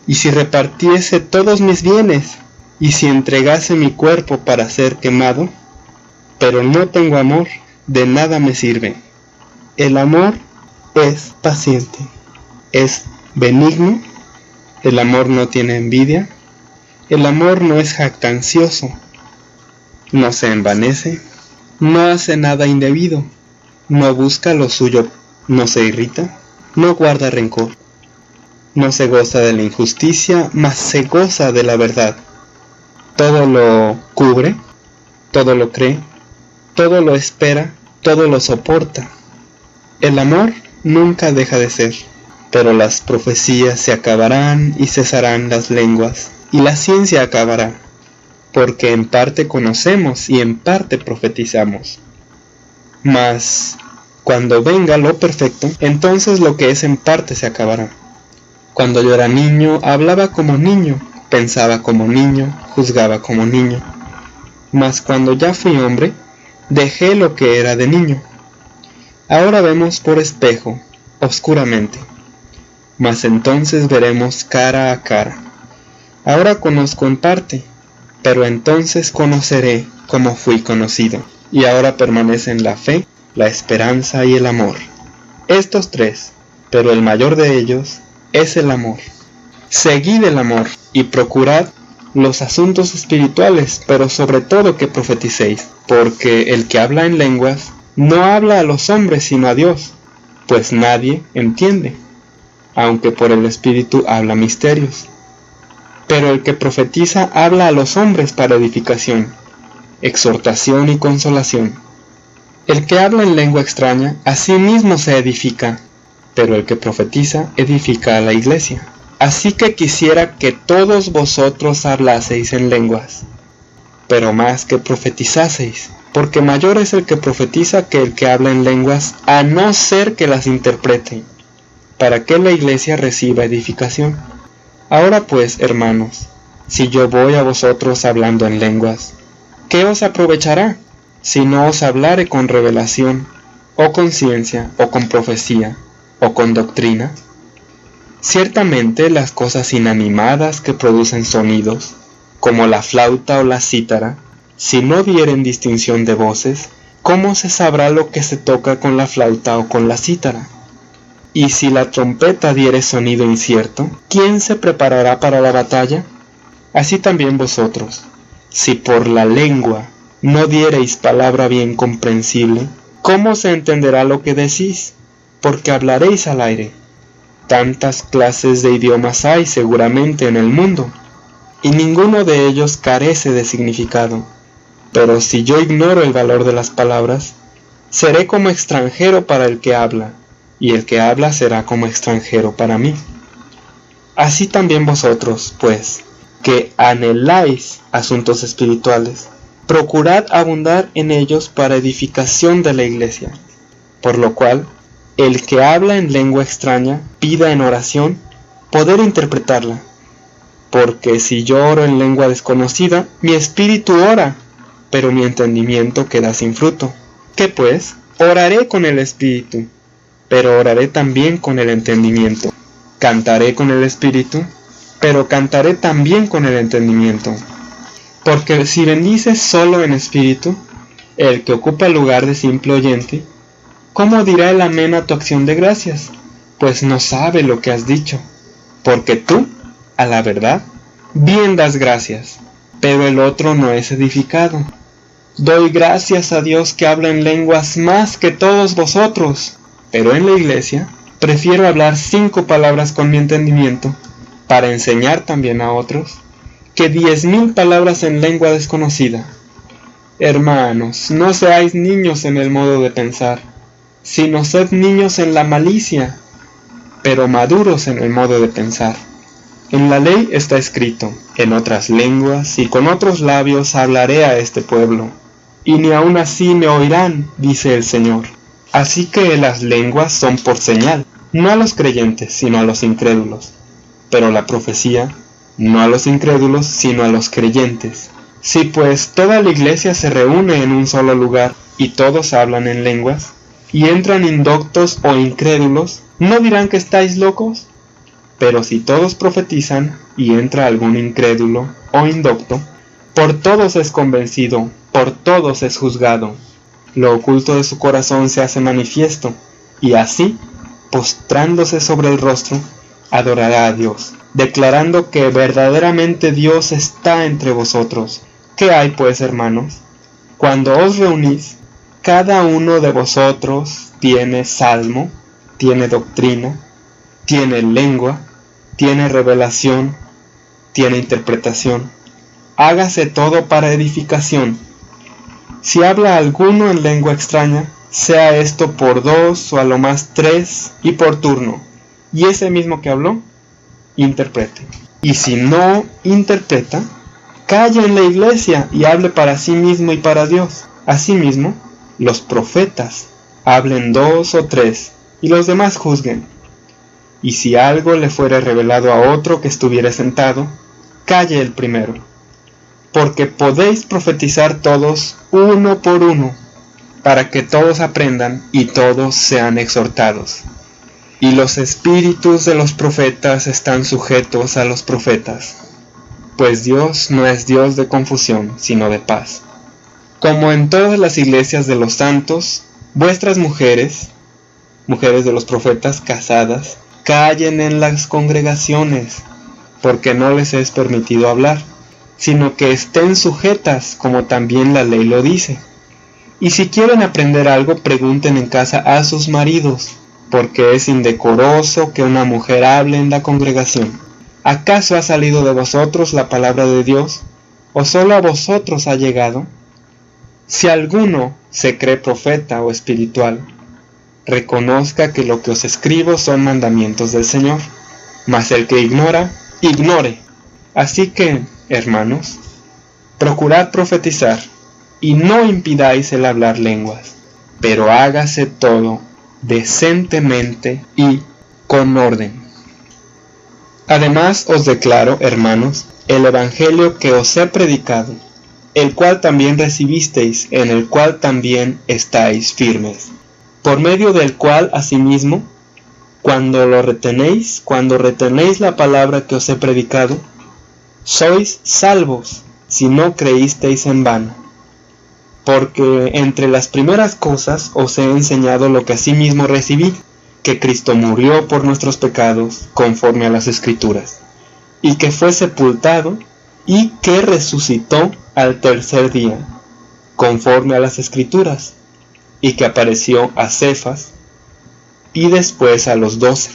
Y si repartiese todos mis bienes, y si entregase mi cuerpo para ser quemado, pero no tengo amor, de nada me sirve. El amor es paciente, es benigno, el amor no tiene envidia, el amor no es jactancioso, no se envanece, no hace nada indebido, no busca lo suyo, no se irrita, no guarda rencor, no se goza de la injusticia, mas se goza de la verdad. Todo lo cubre, todo lo cree, todo lo espera, todo lo soporta. El amor nunca deja de ser, pero las profecías se acabarán y cesarán las lenguas, y la ciencia acabará, porque en parte conocemos y en parte profetizamos. Mas cuando venga lo perfecto, entonces lo que es en parte se acabará. Cuando yo era niño, hablaba como niño, pensaba como niño, juzgaba como niño. Mas cuando ya fui hombre, dejé lo que era de niño. Ahora vemos por espejo, oscuramente, mas entonces veremos cara a cara. Ahora conozco en parte, pero entonces conoceré como fui conocido. Y ahora permanecen la fe, la esperanza y el amor. Estos tres, pero el mayor de ellos es el amor. Seguid el amor y procurad los asuntos espirituales, pero sobre todo que profeticéis, porque el que habla en lenguas no habla a los hombres sino a Dios, pues nadie entiende, aunque por el Espíritu habla misterios. Pero el que profetiza habla a los hombres para edificación, exhortación y consolación. El que habla en lengua extraña a sí mismo se edifica, pero el que profetiza edifica a la iglesia. Así que quisiera que todos vosotros hablaseis en lenguas, pero más que profetizaseis, porque mayor es el que profetiza que el que habla en lenguas, a no ser que las interprete, para que la iglesia reciba edificación. Ahora pues, hermanos, si yo voy a vosotros hablando en lenguas, ¿qué os aprovechará, si no os hablare con revelación, o con ciencia, o con profecía, o con doctrina? Ciertamente las cosas inanimadas que producen sonidos, como la flauta o la cítara, si no dieren distinción de voces, ¿cómo se sabrá lo que se toca con la flauta o con la cítara? Y si la trompeta diere sonido incierto, ¿quién se preparará para la batalla? Así también vosotros, si por la lengua no diereis palabra bien comprensible, ¿cómo se entenderá lo que decís? Porque hablaréis al aire. Tantas clases de idiomas hay seguramente en el mundo, y ninguno de ellos carece de significado. Pero si yo ignoro el valor de las palabras, seré como extranjero para el que habla, y el que habla será como extranjero para mí. Así también vosotros, pues, que anheláis asuntos espirituales, procurad abundar en ellos para edificación de la iglesia, por lo cual, el que habla en lengua extraña pida en oración poder interpretarla, porque si yo oro en lengua desconocida, mi espíritu ora, pero mi entendimiento queda sin fruto. ¿Qué pues? Oraré con el espíritu, pero oraré también con el entendimiento. Cantaré con el espíritu, pero cantaré también con el entendimiento. Porque si bendices solo en espíritu, el que ocupa el lugar de simple oyente, ¿cómo dirá el amén a tu acción de gracias? Pues no sabe lo que has dicho, porque tú, a la verdad, bien das gracias, pero el otro no es edificado. Doy gracias a Dios que habla en lenguas más que todos vosotros, pero en la iglesia prefiero hablar 5 palabras con mi entendimiento, para enseñar también a otros, que 10,000 palabras en lengua desconocida. Hermanos, no seáis niños en el modo de pensar, sino sed niños en la malicia, pero maduros en el modo de pensar. En la ley está escrito, en otras lenguas y con otros labios hablaré a este pueblo, y ni aun así me oirán, dice el Señor. Así que las lenguas son por señal, no a los creyentes, sino a los incrédulos, pero la profecía, no a los incrédulos, sino a los creyentes. Si pues toda la iglesia se reúne en un solo lugar, y todos hablan en lenguas, y entran indoctos o incrédulos, ¿no dirán que estáis locos? Pero si todos profetizan, y entra algún incrédulo o indocto, por todos es convencido, por todos es juzgado. Lo oculto de su corazón se hace manifiesto, y así, postrándose sobre el rostro, adorará a Dios, declarando que verdaderamente Dios está entre vosotros. ¿Qué hay pues, hermanos? Cuando os reunís, cada uno de vosotros tiene salmo, tiene doctrina, tiene lengua, tiene revelación, tiene interpretación. Hágase todo para edificación. Si habla alguno en lengua extraña, sea esto por 2 o a lo más 3 y por turno, y ese mismo que habló, interprete. Y si no interpreta, calle en la iglesia y hable para sí mismo y para Dios. Asimismo, los profetas hablen 2 o 3, y los demás juzguen. Y si algo le fuere revelado a otro que estuviere sentado, calle el primero, porque podéis profetizar todos uno por uno, para que todos aprendan y todos sean exhortados. Y los espíritus de los profetas están sujetos a los profetas, pues Dios no es Dios de confusión, sino de paz. Como en todas las iglesias de los santos, vuestras mujeres de los profetas casadas, callen en las congregaciones, porque no les es permitido hablar, sino que estén sujetas, como también la ley lo dice. Y si quieren aprender algo, pregunten en casa a sus maridos, porque es indecoroso que una mujer hable en la congregación. ¿Acaso ha salido de vosotros la palabra de Dios, o solo a vosotros ha llegado? Si alguno se cree profeta o espiritual, reconozca que lo que os escribo son mandamientos del Señor, mas el que ignora, ignore. Así que, hermanos, procurad profetizar, y no impidáis el hablar lenguas, pero hágase todo decentemente y con orden. Además os declaro, hermanos, el evangelio que os he predicado, el cual también recibisteis, en el cual también estáis firmes, por medio del cual asimismo, cuando retenéis la palabra que os he predicado, sois salvos, si no creísteis en vano. Porque entre las primeras cosas os he enseñado lo que asimismo recibí, que Cristo murió por nuestros pecados, conforme a las Escrituras, y que fue sepultado, y que resucitó al tercer día, conforme a las Escrituras, y que apareció a Cefas, y después a los 12,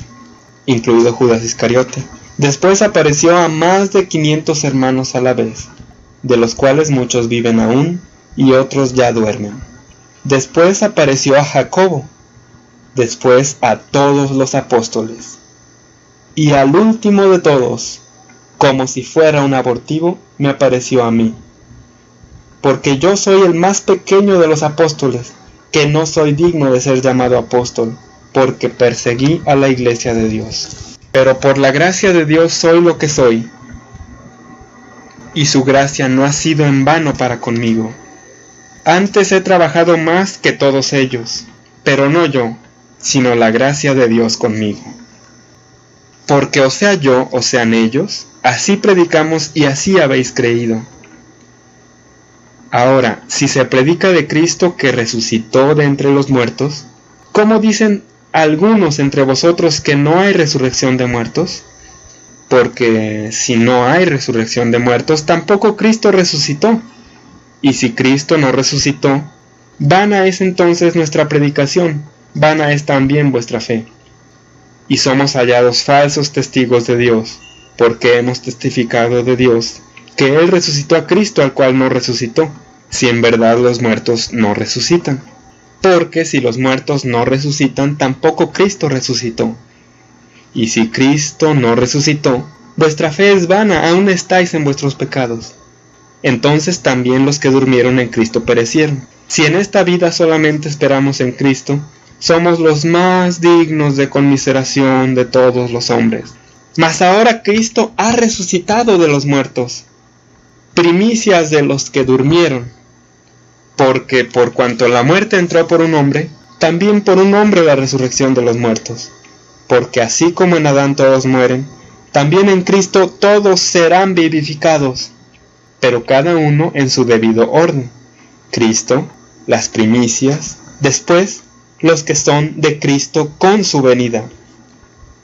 incluido Judas Iscariote. Después apareció a más de 500 hermanos a la vez, de los cuales muchos viven aún, y otros ya duermen. Después apareció a Jacobo, después a todos los apóstoles, y al último de todos, como si fuera un abortivo, me apareció a mí, porque yo soy el más pequeño de los apóstoles, que no soy digno de ser llamado apóstol, porque perseguí a la iglesia de Dios. Pero por la gracia de Dios soy lo que soy, y su gracia no ha sido en vano para conmigo. Antes he trabajado más que todos ellos, pero no yo, sino la gracia de Dios conmigo. Porque o sea yo, o sean ellos, así predicamos y así habéis creído. Ahora, si se predica de Cristo que resucitó de entre los muertos, ¿cómo dicen algunos entre vosotros que no hay resurrección de muertos? Porque si no hay resurrección de muertos, tampoco Cristo resucitó. Y si Cristo no resucitó, vana es entonces nuestra predicación, vana es también vuestra fe. Y somos hallados falsos testigos de Dios, porque hemos testificado de Dios que Él resucitó a Cristo, al cual no resucitó, si en verdad los muertos no resucitan. Porque si los muertos no resucitan, tampoco Cristo resucitó. Y si Cristo no resucitó, vuestra fe es vana, aún estáis en vuestros pecados. Entonces también los que durmieron en Cristo perecieron. Si en esta vida solamente esperamos en Cristo, somos los más dignos de conmiseración de todos los hombres. Mas ahora Cristo ha resucitado de los muertos, primicias de los que durmieron. Porque por cuanto la muerte entró por un hombre, también por un hombre la resurrección de los muertos. Porque así como en Adán todos mueren, también en Cristo todos serán vivificados, pero cada uno en su debido orden. Cristo, las primicias, después los que son de Cristo con su venida.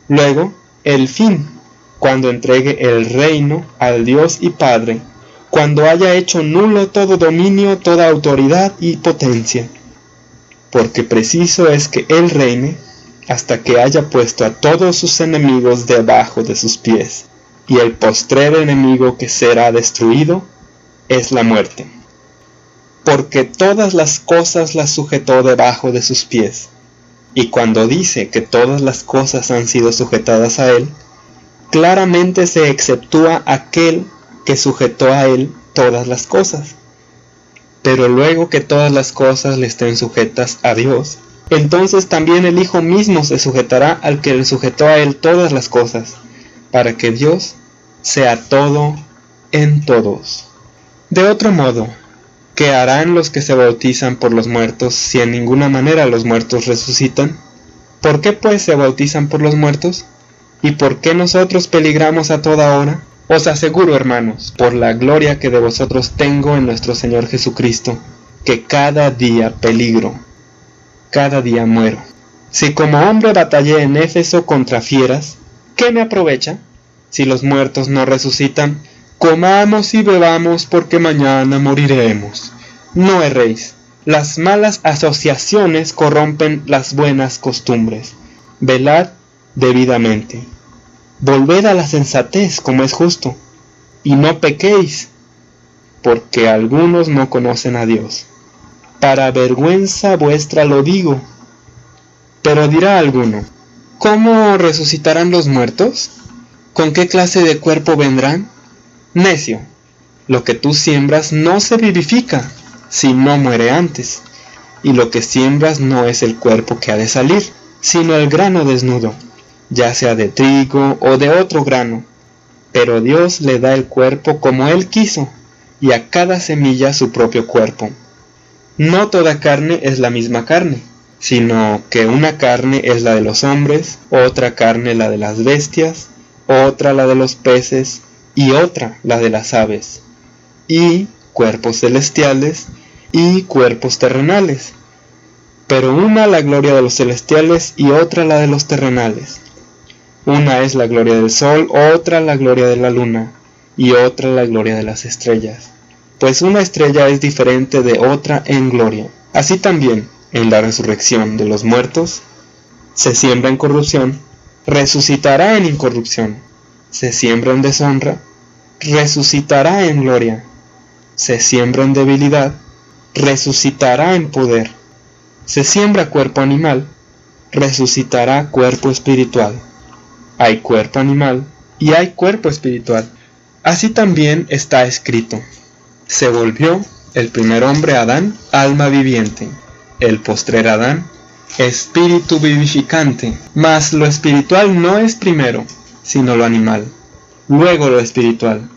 Luego, el fin, cuando entregue el reino al Dios y Padre, cuando haya hecho nulo todo dominio, toda autoridad y potencia. Porque preciso es que Él reine hasta que haya puesto a todos sus enemigos debajo de sus pies. Y el postrer enemigo que será destruido es la muerte. Porque todas las cosas las sujetó debajo de sus pies. Y cuando dice que todas las cosas han sido sujetadas a Él, claramente se exceptúa aquel que sujetó a Él todas las cosas. Pero luego que todas las cosas le estén sujetas a Dios, entonces también el Hijo mismo se sujetará al que le sujetó a Él todas las cosas, para que Dios sea todo en todos. De otro modo, ¿qué harán los que se bautizan por los muertos si en ninguna manera los muertos resucitan? ¿Por qué pues se bautizan por los muertos? ¿Y por qué nosotros peligramos a toda hora? Os aseguro, hermanos, por la gloria que de vosotros tengo en nuestro Señor Jesucristo, que cada día peligro, cada día muero. Si como hombre batallé en Éfeso contra fieras, ¿qué me aprovecha? Si los muertos no resucitan, comamos y bebamos porque mañana moriremos. No erréis. Las malas asociaciones corrompen las buenas costumbres. Velad debidamente. Volved a la sensatez como es justo, y no pequéis, porque algunos no conocen a Dios. Para vergüenza vuestra lo digo. Pero dirá alguno, ¿cómo resucitarán los muertos? ¿Con qué clase de cuerpo vendrán? Necio, lo que tú siembras no se vivifica, si no muere antes, y lo que siembras no es el cuerpo que ha de salir, sino el grano desnudo, ya sea de trigo o de otro grano, pero Dios le da el cuerpo como Él quiso, y a cada semilla su propio cuerpo. No toda carne es la misma carne, sino que una carne es la de los hombres, otra carne la de las bestias, otra la de los peces, y otra la de las aves, y cuerpos celestiales y cuerpos terrenales, pero una la gloria de los celestiales y otra la de los terrenales. Una es la gloria del sol, otra la gloria de la luna, y otra la gloria de las estrellas, pues una estrella es diferente de otra en gloria. Así también, en la resurrección de los muertos, se siembra en corrupción, resucitará en incorrupción, se siembra en deshonra, resucitará en gloria, se siembra en debilidad, resucitará en poder, se siembra cuerpo animal, resucitará cuerpo espiritual. Hay cuerpo animal y hay cuerpo espiritual. Así también está escrito: se volvió el primer hombre Adán alma viviente, el postrer Adán espíritu vivificante. Mas lo espiritual no es primero, sino lo animal, luego lo espiritual.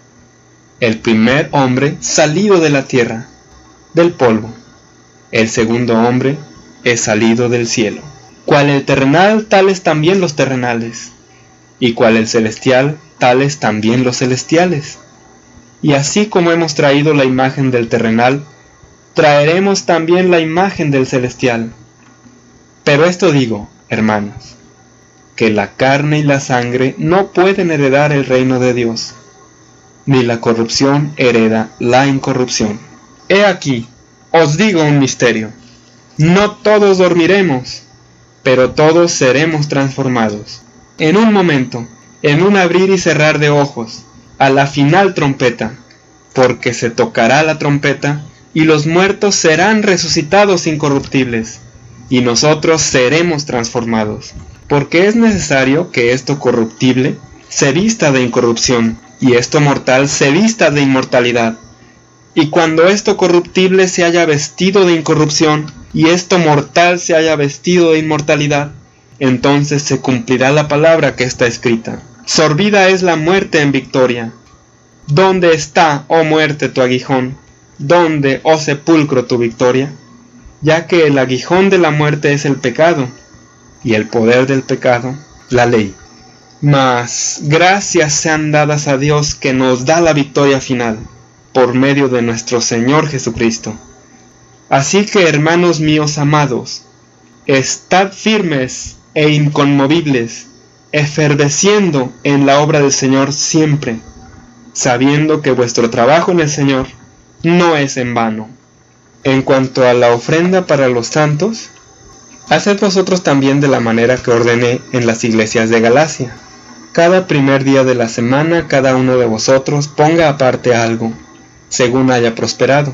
El primer hombre salido de la tierra, del polvo. El segundo hombre es salido del cielo. Cual el terrenal, tales también los terrenales. Y cual el celestial, tales también los celestiales. Y así como hemos traído la imagen del terrenal, traeremos también la imagen del celestial. Pero esto digo, hermanos, que la carne y la sangre no pueden heredar el reino de Dios, ni la corrupción hereda la incorrupción. He aquí, os digo un misterio: no todos dormiremos, pero todos seremos transformados. En un momento, en un abrir y cerrar de ojos, a la final trompeta, porque se tocará la trompeta, y los muertos serán resucitados incorruptibles, y nosotros seremos transformados, porque es necesario que esto corruptible se vista de incorrupción, y esto mortal se vista de inmortalidad. Y cuando esto corruptible se haya vestido de incorrupción, y esto mortal se haya vestido de inmortalidad, entonces se cumplirá la palabra que está escrita: sorbida es la muerte en victoria. ¿Dónde está, oh muerte, tu aguijón? ¿Dónde, oh sepulcro, tu victoria? Ya que el aguijón de la muerte es el pecado, y el poder del pecado, la ley. Mas gracias sean dadas a Dios que nos da la victoria final, por medio de nuestro Señor Jesucristo. Así que, hermanos míos amados, estad firmes e inconmovibles, efervesciendo en la obra del Señor siempre, sabiendo que vuestro trabajo en el Señor no es en vano. En cuanto a la ofrenda para los santos, haced vosotros también de la manera que ordené en las iglesias de Galacia. Cada primer día de la semana cada uno de vosotros ponga aparte algo, según haya prosperado,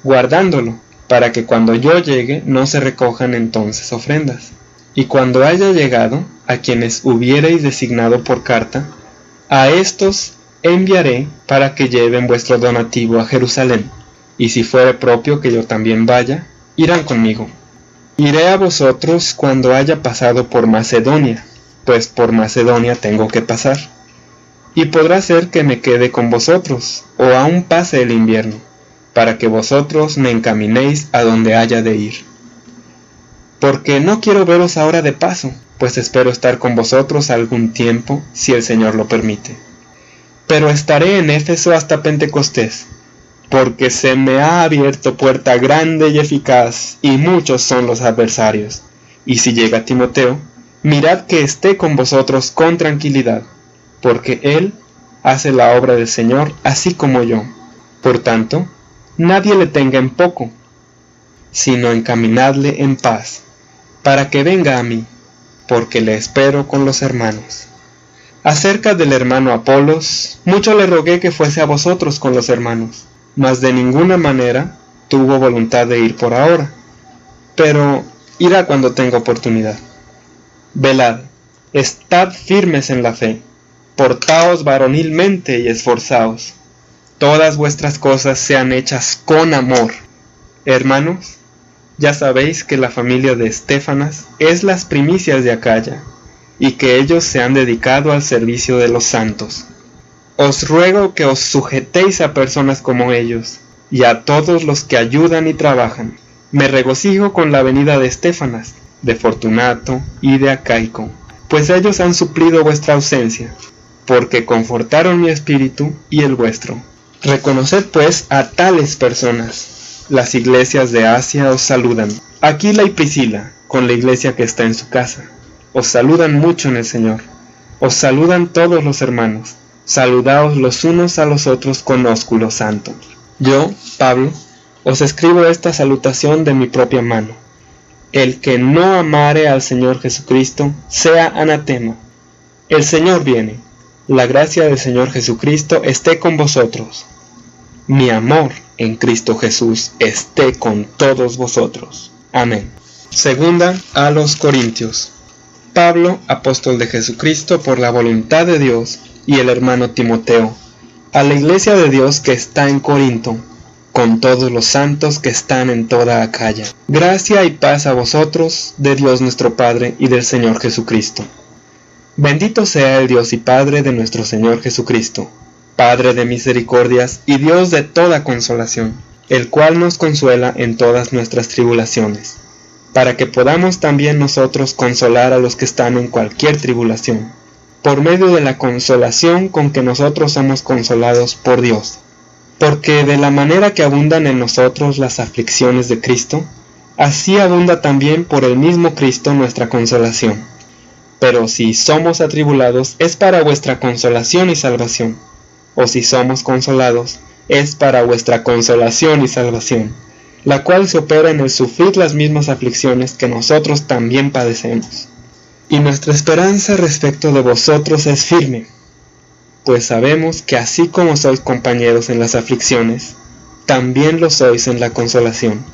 guardándolo, para que cuando yo llegue no se recojan entonces ofrendas. Y cuando haya llegado, a quienes hubiereis designado por carta, a estos enviaré para que lleven vuestro donativo a Jerusalén. Y si fuere propio que yo también vaya, irán conmigo. Iré a vosotros cuando haya pasado por Macedonia, pues por Macedonia tengo que pasar. Y podrá ser que me quede con vosotros, o aún pase el invierno, para que vosotros me encaminéis a donde haya de ir. Porque no quiero veros ahora de paso, pues espero estar con vosotros algún tiempo, si el Señor lo permite. Pero estaré en Éfeso hasta Pentecostés, porque se me ha abierto puerta grande y eficaz, y muchos son los adversarios. Y si llega Timoteo, mirad que esté con vosotros con tranquilidad, porque él hace la obra del Señor así como yo. Por tanto, nadie le tenga en poco, sino encaminadle en paz, para que venga a mí, porque le espero con los hermanos. Acerca del hermano Apolos, mucho le rogué que fuese a vosotros con los hermanos, mas de ninguna manera tuvo voluntad de ir por ahora, pero irá cuando tenga oportunidad. Velad, estad firmes en la fe, portaos varonilmente y esforzaos. Todas vuestras cosas sean hechas con amor. Hermanos, ya sabéis que la familia de Estéfanas es las primicias de Acaya, y que ellos se han dedicado al servicio de los santos. Os ruego que os sujetéis a personas como ellos, y a todos los que ayudan y trabajan. Me regocijo con la venida de Estéfanas, de Fortunato y de Acaico, pues ellos han suplido vuestra ausencia, porque confortaron mi espíritu y el vuestro. Reconoced pues a tales personas. Las iglesias de Asia os saludan. Aquila y Priscila, con la iglesia que está en su casa, os saludan mucho en el Señor. Os saludan todos los hermanos. Saludaos los unos a los otros con ósculo santo. Yo, Pablo, os escribo esta salutación de mi propia mano. El que no amare al Señor Jesucristo, sea anatema. El Señor viene. La gracia del Señor Jesucristo esté con vosotros. Mi amor en Cristo Jesús esté con todos vosotros. Amén. Segunda a los Corintios. Pablo, apóstol de Jesucristo por la voluntad de Dios, y el hermano Timoteo, a la iglesia de Dios que está en Corinto, con todos los santos que están en toda Acaya. Gracia y paz a vosotros, de Dios nuestro Padre y del Señor Jesucristo. Bendito sea el Dios y Padre de nuestro Señor Jesucristo, Padre de misericordias y Dios de toda consolación, el cual nos consuela en todas nuestras tribulaciones, para que podamos también nosotros consolar a los que están en cualquier tribulación, por medio de la consolación con que nosotros somos consolados por Dios. Porque de la manera que abundan en nosotros las aflicciones de Cristo, así abunda también por el mismo Cristo nuestra consolación. Pero si somos atribulados, es para vuestra consolación y salvación. O si somos consolados, es para vuestra consolación y salvación, la cual se opera en el sufrir las mismas aflicciones que nosotros también padecemos. Y nuestra esperanza respecto de vosotros es firme, pues sabemos que así como sois compañeros en las aflicciones, también lo sois en la consolación.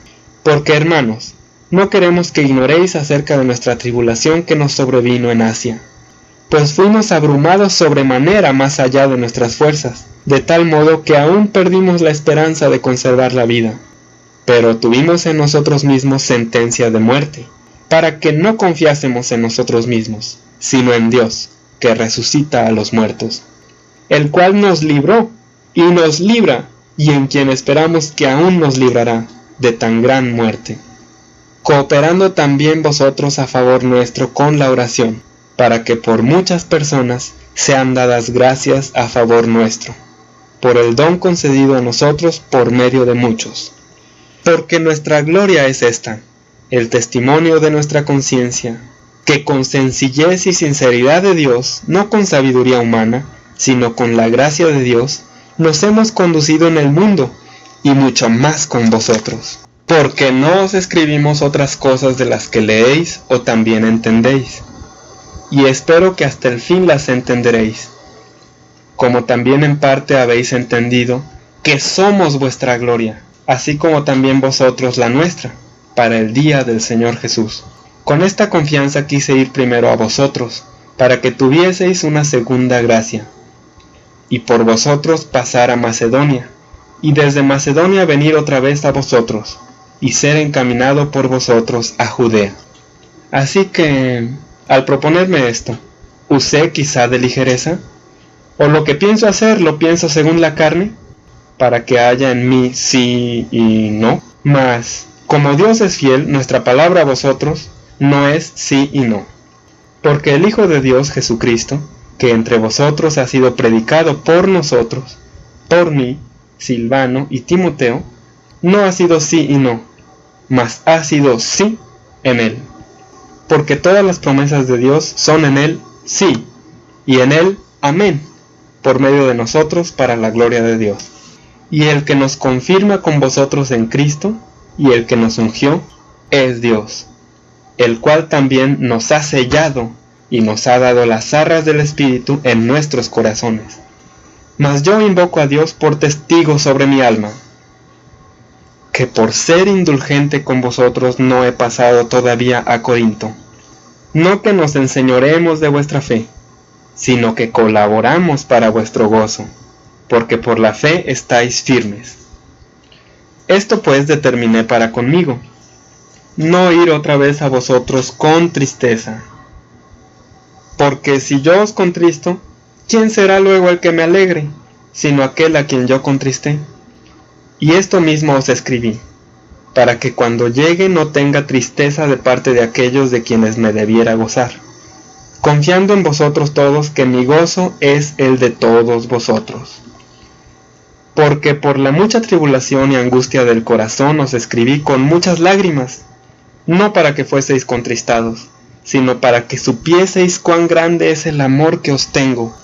Porque, hermanos, no queremos que ignoréis acerca de nuestra tribulación que nos sobrevino en Asia, pues fuimos abrumados sobremanera más allá de nuestras fuerzas, de tal modo que aún perdimos la esperanza de conservar la vida. Pero tuvimos en nosotros mismos sentencia de muerte, para que no confiásemos en nosotros mismos, sino en Dios, que resucita a los muertos, el cual nos libró y nos libra, y en quien esperamos que aún nos librará de tan gran muerte, cooperando también vosotros a favor nuestro con la oración, para que por muchas personas sean dadas gracias a favor nuestro, por el don concedido a nosotros por medio de muchos. Porque nuestra gloria es esta, el testimonio de nuestra conciencia, que con sencillez y sinceridad de Dios, no con sabiduría humana, sino con la gracia de Dios, nos hemos conducido en el mundo, y mucho más con vosotros. Porque no os escribimos otras cosas de las que leéis o también entendéis, y espero que hasta el fin las entenderéis, como también en parte habéis entendido que somos vuestra gloria, así como también vosotros la nuestra, para el día del Señor Jesús. Con esta confianza quise ir primero a vosotros, para que tuvieseis una segunda gracia, y por vosotros pasar a Macedonia, y desde Macedonia venir otra vez a vosotros, y ser encaminado por vosotros a Judea. Así que, al proponerme esto, ¿usé quizá de ligereza? ¿O lo que pienso hacer lo pienso según la carne? Para que haya en mí sí y no. Mas, como Dios es fiel, nuestra palabra a vosotros no es sí y no. Porque el Hijo de Dios Jesucristo, que entre vosotros ha sido predicado por nosotros, por mí, Silvano y Timoteo, no ha sido sí y no, mas ha sido sí en él. Porque todas las promesas de Dios son en él sí, y en él amén, por medio de nosotros para la gloria de Dios. Y el que nos confirma con vosotros en Cristo, y el que nos ungió, es Dios, el cual también nos ha sellado y nos ha dado las arras del Espíritu en nuestros corazones. Mas yo invoco a Dios por testigo sobre mi alma, que por ser indulgente con vosotros no he pasado todavía a Corinto. No que nos enseñoremos de vuestra fe, sino que colaboramos para vuestro gozo, porque por la fe estáis firmes. Esto pues determiné para conmigo, no ir otra vez a vosotros con tristeza. Porque si yo os contristo, ¿quién será luego el que me alegre, sino aquel a quien yo contristé? Y esto mismo os escribí, para que cuando llegue no tenga tristeza de parte de aquellos de quienes me debiera gozar, confiando en vosotros todos que mi gozo es el de todos vosotros. Porque por la mucha tribulación y angustia del corazón os escribí con muchas lágrimas, no para que fueseis contristados, sino para que supieseis cuán grande es el amor que os tengo.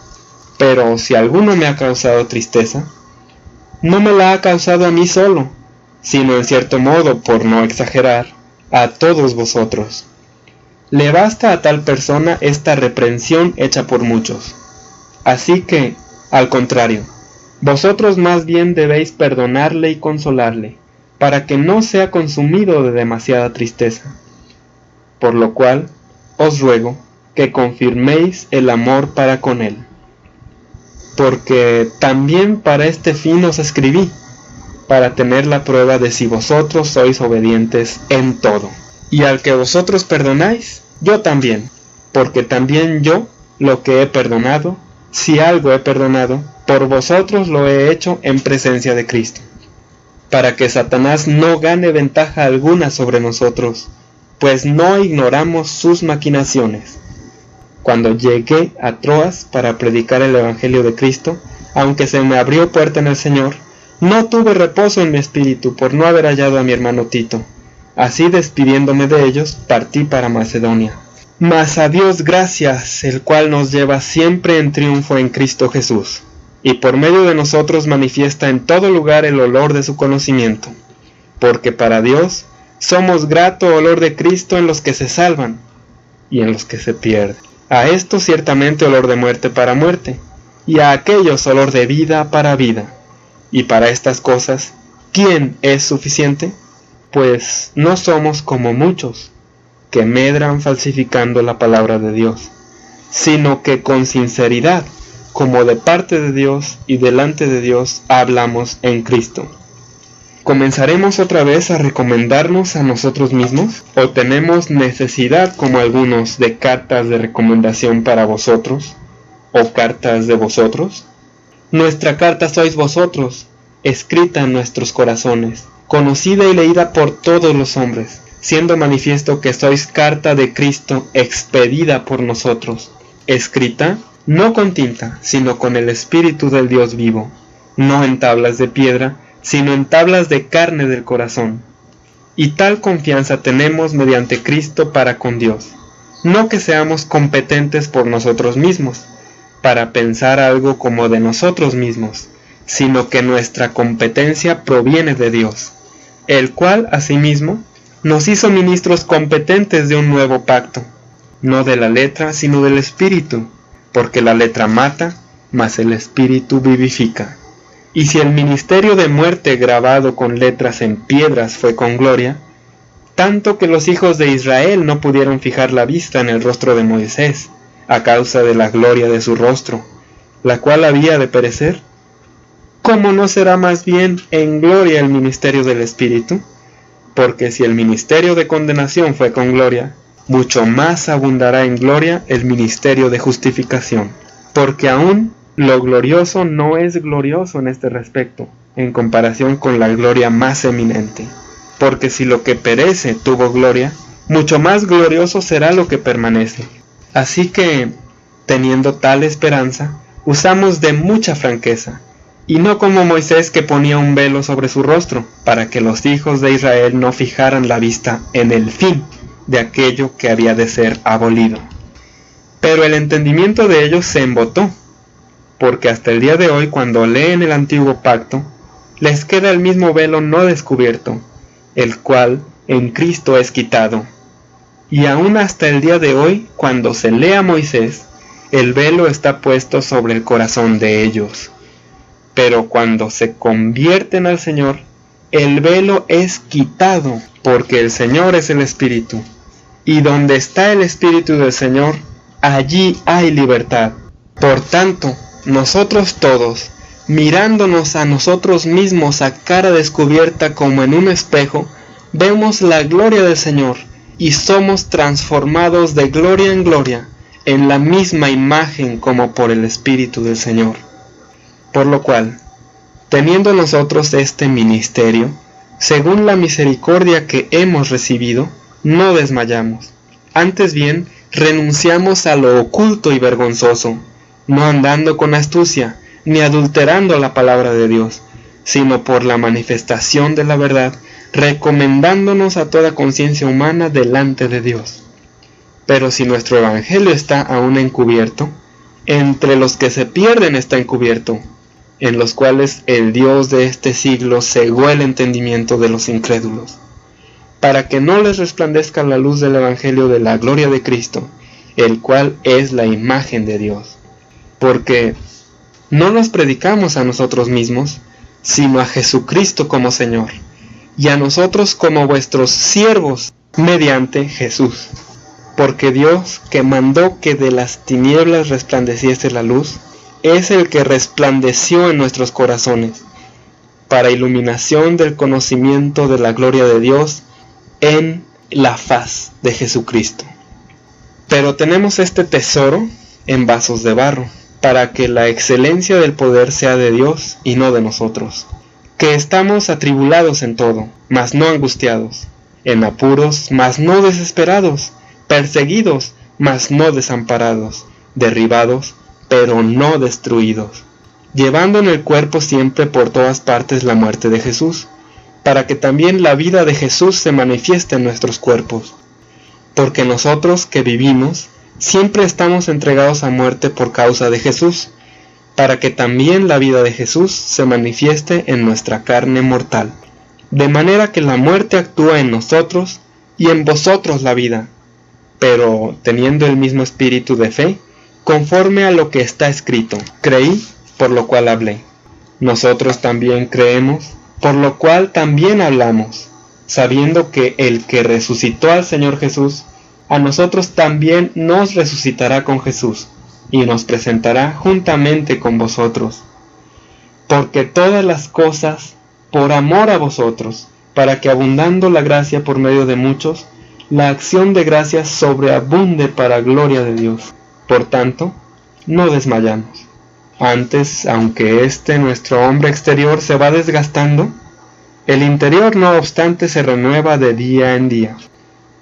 Pero si alguno me ha causado tristeza, no me la ha causado a mí solo, sino en cierto modo, por no exagerar, a todos vosotros. Le basta a tal persona esta reprensión hecha por muchos. Así que, al contrario, vosotros más bien debéis perdonarle y consolarle, para que no sea consumido de demasiada tristeza. Por lo cual, os ruego que confirméis el amor para con él. Porque también para este fin os escribí, para tener la prueba de si vosotros sois obedientes en todo. Y al que vosotros perdonáis, yo también, porque también yo, lo que he perdonado, si algo he perdonado, por vosotros lo he hecho en presencia de Cristo, para que Satanás no gane ventaja alguna sobre nosotros, pues no ignoramos sus maquinaciones. Cuando llegué a Troas para predicar el Evangelio de Cristo, aunque se me abrió puerta en el Señor, no tuve reposo en mi espíritu por no haber hallado a mi hermano Tito. Así despidiéndome de ellos, partí para Macedonia. Mas a Dios gracias, el cual nos lleva siempre en triunfo en Cristo Jesús, y por medio de nosotros manifiesta en todo lugar el olor de su conocimiento. Porque para Dios somos grato olor de Cristo en los que se salvan y en los que se pierden. A estos ciertamente olor de muerte para muerte, y a aquellos olor de vida para vida. Y para estas cosas, ¿quién es suficiente? Pues no somos como muchos, que medran falsificando la palabra de Dios, sino que con sinceridad, como de parte de Dios y delante de Dios, hablamos en Cristo. ¿Comenzaremos otra vez a recomendarnos a nosotros mismos? ¿O tenemos necesidad, como algunos, de cartas de recomendación para vosotros? ¿O cartas de vosotros? Nuestra carta sois vosotros, escrita en nuestros corazones, conocida y leída por todos los hombres, siendo manifiesto que sois carta de Cristo expedida por nosotros, escrita no con tinta, sino con el Espíritu del Dios vivo, no en tablas de piedra, sino en tablas de carne del corazón. Y tal confianza tenemos mediante Cristo para con Dios, no que seamos competentes por nosotros mismos, para pensar algo como de nosotros mismos, sino que nuestra competencia proviene de Dios, el cual asimismo nos hizo ministros competentes de un nuevo pacto, no de la letra, sino del Espíritu, porque la letra mata, mas el Espíritu vivifica. Y si el ministerio de muerte grabado con letras en piedras fue con gloria, tanto que los hijos de Israel no pudieron fijar la vista en el rostro de Moisés, a causa de la gloria de su rostro, la cual había de perecer, ¿cómo no será más bien en gloria el ministerio del Espíritu? Porque si el ministerio de condenación fue con gloria, mucho más abundará en gloria el ministerio de justificación. Porque aún lo glorioso no es glorioso en este respecto, en comparación con la gloria más eminente. Porque si lo que perece tuvo gloria, mucho más glorioso será lo que permanece. Así que, teniendo tal esperanza, usamos de mucha franqueza, y no como Moisés que ponía un velo sobre su rostro, para que los hijos de Israel no fijaran la vista en el fin de aquello que había de ser abolido. Pero el entendimiento de ellos se embotó, porque hasta el día de hoy, cuando leen el antiguo pacto, les queda el mismo velo no descubierto, el cual en Cristo es quitado. Y aún hasta el día de hoy, cuando se lee a Moisés, el velo está puesto sobre el corazón de ellos. Pero cuando se convierten al Señor, el velo es quitado, porque el Señor es el Espíritu. Y donde está el Espíritu del Señor, allí hay libertad. Por tanto, nosotros todos, mirándonos a nosotros mismos a cara descubierta como en un espejo, vemos la gloria del Señor, y somos transformados de gloria en gloria, en la misma imagen como por el Espíritu del Señor. Por lo cual, teniendo nosotros este ministerio, según la misericordia que hemos recibido, no desmayamos. Antes bien, renunciamos a lo oculto y vergonzoso, no andando con astucia, ni adulterando la palabra de Dios, sino por la manifestación de la verdad, recomendándonos a toda conciencia humana delante de Dios. Pero si nuestro evangelio está aún encubierto, entre los que se pierden está encubierto, en los cuales el Dios de este siglo cegó el entendimiento de los incrédulos, para que no les resplandezca la luz del evangelio de la gloria de Cristo, el cual es la imagen de Dios. Porque no nos predicamos a nosotros mismos, sino a Jesucristo como Señor, y a nosotros como vuestros siervos mediante Jesús. Porque Dios, que mandó que de las tinieblas resplandeciese la luz, es el que resplandeció en nuestros corazones, para iluminación del conocimiento de la gloria de Dios en la faz de Jesucristo. Pero tenemos este tesoro en vasos de barro, para que la excelencia del poder sea de Dios y no de nosotros, que estamos atribulados en todo, mas no angustiados, en apuros, mas no desesperados, perseguidos, mas no desamparados, derribados, pero no destruidos, llevando en el cuerpo siempre por todas partes la muerte de Jesús, para que también la vida de Jesús se manifieste en nuestros cuerpos. Porque nosotros que vivimos, siempre estamos entregados a muerte por causa de Jesús, para que también la vida de Jesús se manifieste en nuestra carne mortal. De manera que la muerte actúa en nosotros y en vosotros la vida, pero teniendo el mismo espíritu de fe, conforme a lo que está escrito: creí, por lo cual hablé. Nosotros también creemos, por lo cual también hablamos, sabiendo que el que resucitó al Señor Jesús, a nosotros también nos resucitará con Jesús, y nos presentará juntamente con vosotros. Porque todas las cosas, por amor a vosotros, para que abundando la gracia por medio de muchos, la acción de gracias sobreabunde para gloria de Dios. Por tanto, no desmayamos. Antes, aunque nuestro hombre exterior se va desgastando, el interior no obstante se renueva de día en día,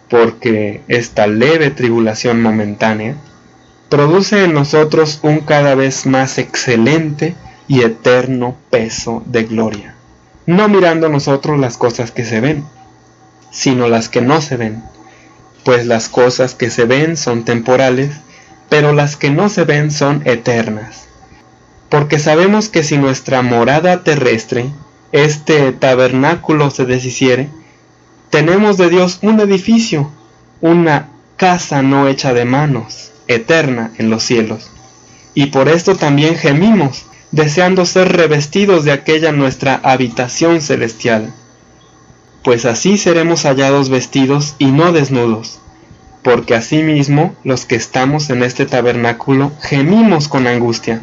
porque esta leve tribulación momentánea produce en nosotros un cada vez más excelente y eterno peso de gloria, no mirando nosotros las cosas que se ven, sino las que no se ven, pues las cosas que se ven son temporales, pero las que no se ven son eternas. Porque sabemos que si nuestra morada terrestre, este tabernáculo, se deshiciere, tenemos de Dios un edificio, una casa no hecha de manos, eterna en los cielos. Y por esto también gemimos, deseando ser revestidos de aquella nuestra habitación celestial. Pues así seremos hallados vestidos y no desnudos, porque asimismo los que estamos en este tabernáculo gemimos con angustia,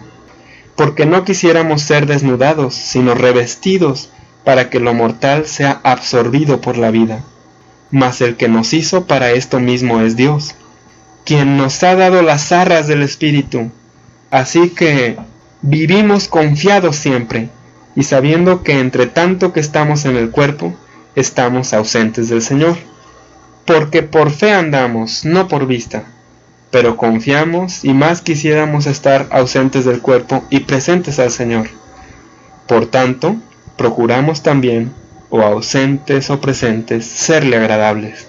porque no quisiéramos ser desnudados, sino revestidos, para que lo mortal sea absorbido por la vida. Mas el que nos hizo para esto mismo es Dios, quien nos ha dado las arras del Espíritu. Así que vivimos confiados siempre, y sabiendo que entre tanto que estamos en el cuerpo, estamos ausentes del Señor. Porque por fe andamos, no por vista, pero confiamos y más quisiéramos estar ausentes del cuerpo y presentes al Señor. Por tanto, procuramos también, o ausentes o presentes, serle agradables.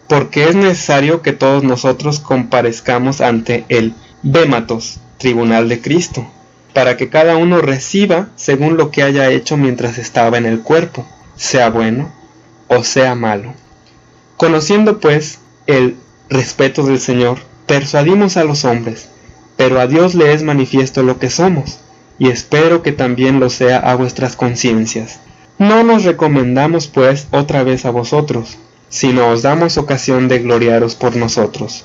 Porque es necesario que todos nosotros comparezcamos ante el bématos, tribunal de Cristo, para que cada uno reciba según lo que haya hecho mientras estaba en el cuerpo, sea bueno o sea malo. Conociendo pues el respeto del Señor, persuadimos a los hombres, pero a Dios le es manifiesto lo que somos, y espero que también lo sea a vuestras conciencias. No nos recomendamos pues otra vez a vosotros, sino os damos ocasión de gloriaros por nosotros,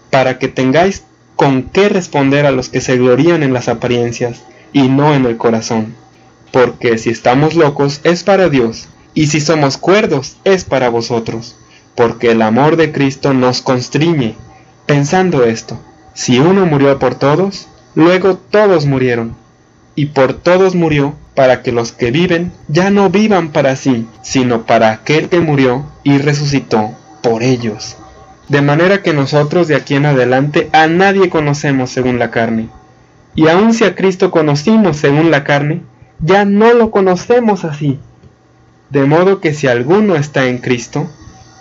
para que tengáis con qué responder a los que se glorían en las apariencias y no en el corazón. Porque si estamos locos es para Dios, y si somos cuerdos es para vosotros, porque el amor de Cristo nos constriñe, pensando esto: si uno murió por todos, luego todos murieron, y por todos murió, para que los que viven ya no vivan para sí, sino para aquel que murió y resucitó por ellos. De manera que nosotros de aquí en adelante a nadie conocemos según la carne. Y aun si a Cristo conocimos según la carne, ya no lo conocemos así. De modo que si alguno está en Cristo,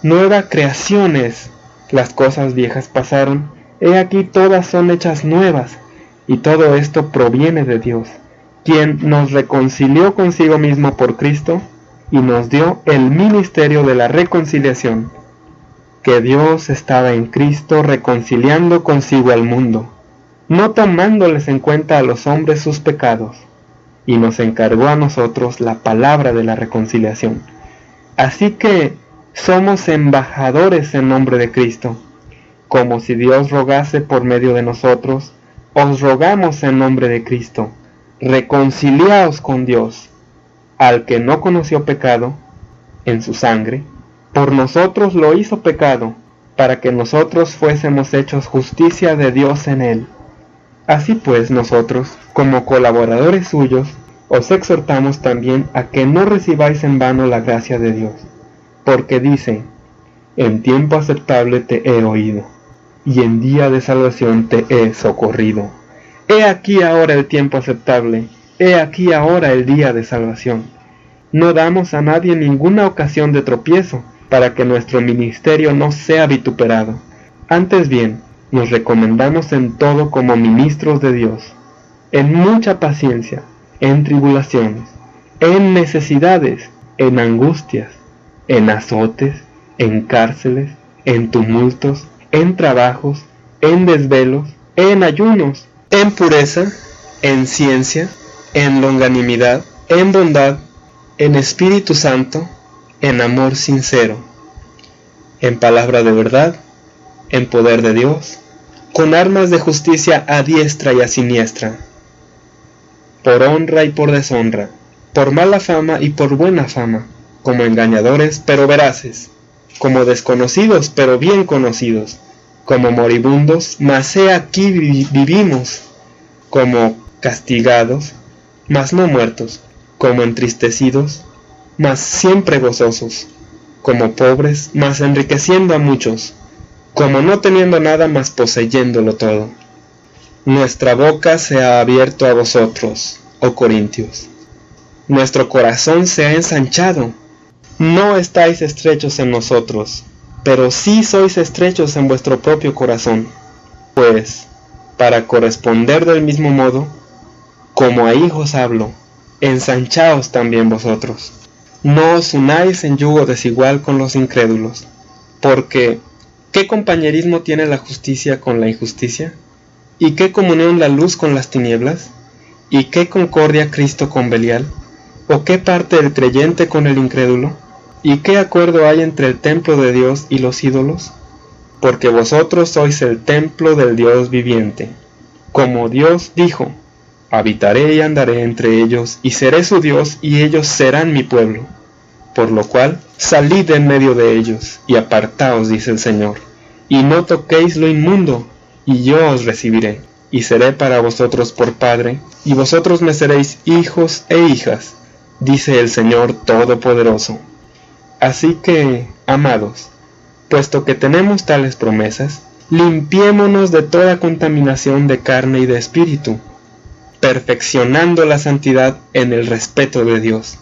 nueva creación es. Las cosas viejas pasaron, he aquí todas son hechas nuevas, y todo esto proviene de Dios, quien nos reconcilió consigo mismo por Cristo, y nos dio el ministerio de la reconciliación, que Dios estaba en Cristo reconciliando consigo al mundo, no tomándoles en cuenta a los hombres sus pecados, y nos encargó a nosotros la palabra de la reconciliación. Así que somos embajadores en nombre de Cristo, como si Dios rogase por medio de nosotros. Os rogamos en nombre de Cristo, reconciliaos con Dios. Al que no conoció pecado, en su sangre, por nosotros lo hizo pecado, para que nosotros fuésemos hechos justicia de Dios en él. Así pues nosotros, como colaboradores suyos, os exhortamos también a que no recibáis en vano la gracia de Dios, porque dice: en tiempo aceptable te he oído, y en día de salvación te he socorrido. He aquí ahora el tiempo aceptable, he aquí ahora el día de salvación. No damos a nadie ninguna ocasión de tropiezo, para que nuestro ministerio no sea vituperado. Antes bien, nos recomendamos en todo como ministros de Dios, en mucha paciencia, en tribulaciones, en necesidades, en angustias, en azotes, en cárceles, en tumultos, en trabajos, en desvelos, en ayunos, en pureza, en ciencia, en longanimidad, en bondad, en Espíritu Santo, en amor sincero, en palabra de verdad, en poder de Dios, con armas de justicia a diestra y a siniestra, por honra y por deshonra, por mala fama y por buena fama, como engañadores pero veraces, como desconocidos pero bien conocidos, como moribundos, mas he aquí vivimos, como castigados, mas no muertos, como entristecidos, mas siempre gozosos, como pobres, mas enriqueciendo a muchos, como no teniendo nada, mas poseyéndolo todo. Nuestra boca se ha abierto a vosotros, oh Corintios. Nuestro corazón se ha ensanchado. No estáis estrechos en nosotros, pero sí sois estrechos en vuestro propio corazón. Pues, para corresponder del mismo modo, como a hijos hablo, ensanchaos también vosotros. No os unáis en yugo desigual con los incrédulos, porque ¿qué compañerismo tiene la justicia con la injusticia? ¿Y qué comunión la luz con las tinieblas? ¿Y qué concordia Cristo con Belial? ¿O qué parte el creyente con el incrédulo? ¿Y qué acuerdo hay entre el templo de Dios y los ídolos? Porque vosotros sois el templo del Dios viviente. Como Dios dijo: habitaré y andaré entre ellos, y seré su Dios, y ellos serán mi pueblo. Por lo cual, salid en medio de ellos, y apartaos, dice el Señor, y no toquéis lo inmundo, y yo os recibiré, y seré para vosotros por Padre, y vosotros me seréis hijos e hijas, dice el Señor Todopoderoso. Así que, amados, puesto que tenemos tales promesas, limpiémonos de toda contaminación de carne y de espíritu, perfeccionando la santidad en el respeto de Dios.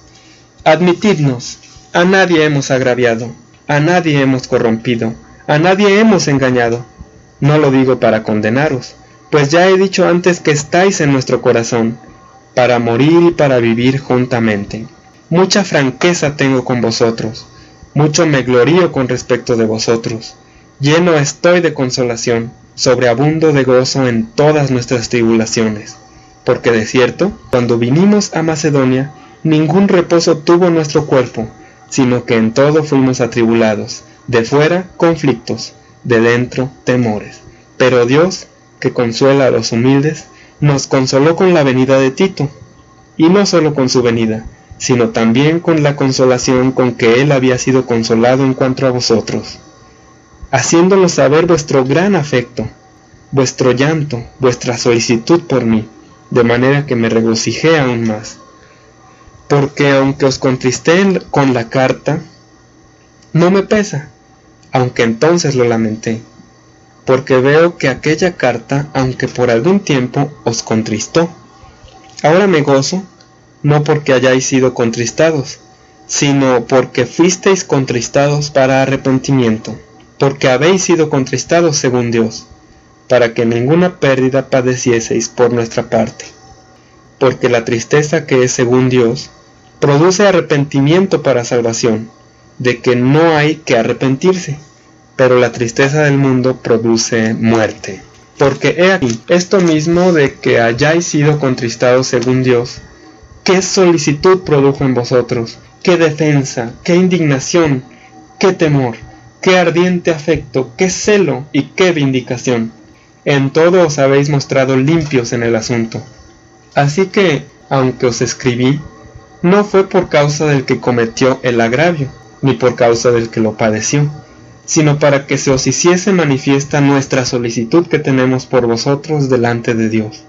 Admitidnos: a nadie hemos agraviado, a nadie hemos corrompido, a nadie hemos engañado. No lo digo para condenaros, pues ya he dicho antes que estáis en nuestro corazón, para morir y para vivir juntamente. Mucha franqueza tengo con vosotros, mucho me glorío con respecto de vosotros. Lleno estoy de consolación, sobreabundo de gozo en todas nuestras tribulaciones. Porque de cierto, cuando vinimos a Macedonia, ningún reposo tuvo nuestro cuerpo, sino que en todo fuimos atribulados, de fuera conflictos, de dentro temores. Pero Dios, que consuela a los humildes, nos consoló con la venida de Tito, y no solo con su venida, sino también con la consolación con que él había sido consolado en cuanto a vosotros, haciéndonos saber vuestro gran afecto, vuestro llanto, vuestra solicitud por mí, de manera que me regocijé aún más. Porque aunque os contristé con la carta, no me pesa, aunque entonces lo lamenté, porque veo que aquella carta, aunque por algún tiempo os contristó, ahora me gozo, no porque hayáis sido contristados, sino porque fuisteis contristados para arrepentimiento, porque habéis sido contristados según Dios, para que ninguna pérdida padecieseis por nuestra parte. Porque la tristeza que es según Dios, produce arrepentimiento para salvación, de que no hay que arrepentirse, pero la tristeza del mundo produce muerte. Porque he aquí, esto mismo de que hayáis sido contristados según Dios, qué solicitud produjo en vosotros, qué defensa, qué indignación, qué temor, qué ardiente afecto, qué celo y qué vindicación. En todo os habéis mostrado limpios en el asunto. Así que, aunque os escribí, no fue por causa del que cometió el agravio, ni por causa del que lo padeció, sino para que se os hiciese manifiesta nuestra solicitud que tenemos por vosotros delante de Dios.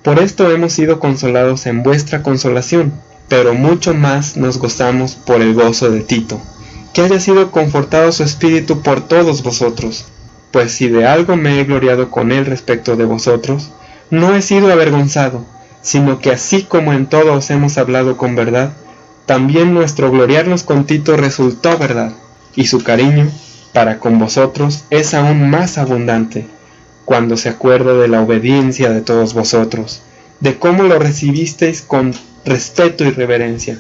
Por esto hemos sido consolados en vuestra consolación, pero mucho más nos gozamos por el gozo de Tito, que haya sido confortado su espíritu por todos vosotros, pues si de algo me he gloriado con él respecto de vosotros, no he sido avergonzado, sino que así como en todo os hemos hablado con verdad, también nuestro gloriarnos con Tito resultó verdad, y su cariño para con vosotros es aún más abundante, cuando se acuerda de la obediencia de todos vosotros, de cómo lo recibisteis con respeto y reverencia.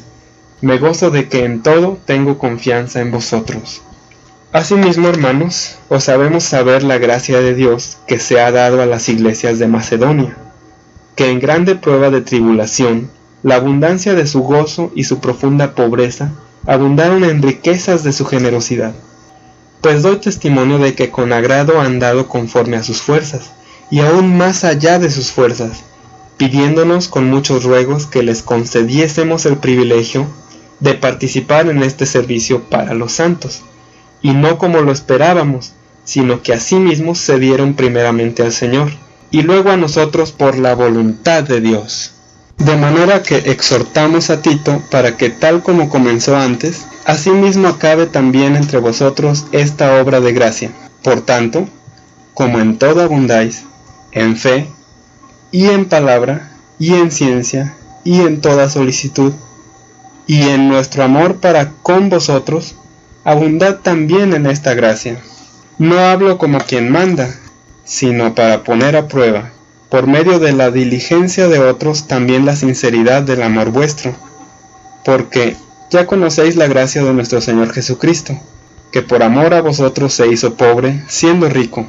Me gozo de que en todo tengo confianza en vosotros. Asimismo, hermanos, os sabemos saber la gracia de Dios que se ha dado a las iglesias de Macedonia, que en grande prueba de tribulación, la abundancia de su gozo y su profunda pobreza abundaron en riquezas de su generosidad. Pues doy testimonio de que con agrado han dado conforme a sus fuerzas, y aún más allá de sus fuerzas, pidiéndonos con muchos ruegos que les concediésemos el privilegio de participar en este servicio para los santos, y no como lo esperábamos, sino que asimismo se dieron primeramente al Señor, y luego a nosotros por la voluntad de Dios. De manera que exhortamos a Tito para que tal como comenzó antes, asimismo acabe también entre vosotros esta obra de gracia. Por tanto, como en todo abundáis, en fe, y en palabra, y en ciencia, y en toda solicitud, y en nuestro amor para con vosotros, abundad también en esta gracia. No hablo como quien manda, sino para poner a prueba, por medio de la diligencia de otros, también la sinceridad del amor vuestro, porque ya conocéis la gracia de nuestro Señor Jesucristo, que por amor a vosotros se hizo pobre, siendo rico,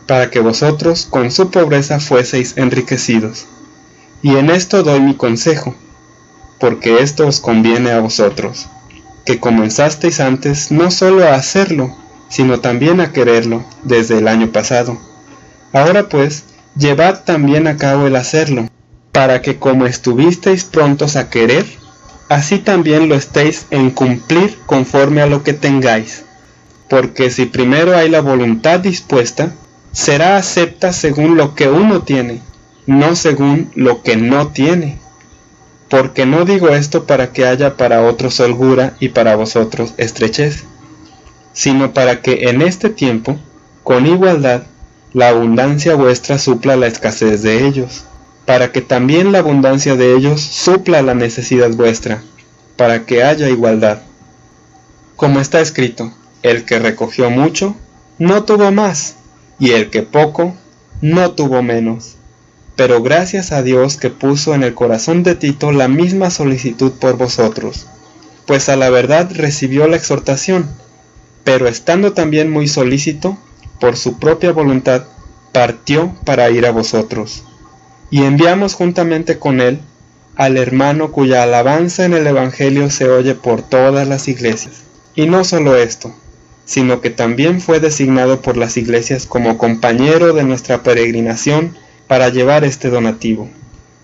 para que vosotros con su pobreza fueseis enriquecidos. Y en esto doy mi consejo, porque esto os conviene a vosotros, que comenzasteis antes no solo a hacerlo, sino también a quererlo desde el año pasado. Ahora pues, llevad también a cabo el hacerlo, para que como estuvisteis prontos a querer, así también lo estéis en cumplir conforme a lo que tengáis. Porque si primero hay la voluntad dispuesta, será acepta según lo que uno tiene, no según lo que no tiene. Porque no digo esto para que haya para otros holgura y para vosotros estrechez, sino para que en este tiempo, con igualdad, la abundancia vuestra supla la escasez de ellos, para que también la abundancia de ellos supla la necesidad vuestra, para que haya igualdad. Como está escrito, el que recogió mucho, no tuvo más, y el que poco, no tuvo menos. pero gracias a Dios que puso en el corazón de Tito la misma solicitud por vosotros, pues a la verdad recibió la exhortación, pero estando también muy solícito, por su propia voluntad, partió para ir a vosotros. Y enviamos juntamente con él al hermano cuya alabanza en el Evangelio se oye por todas las iglesias. Y no solo esto, sino que también fue designado por las iglesias como compañero de nuestra peregrinación para llevar este donativo,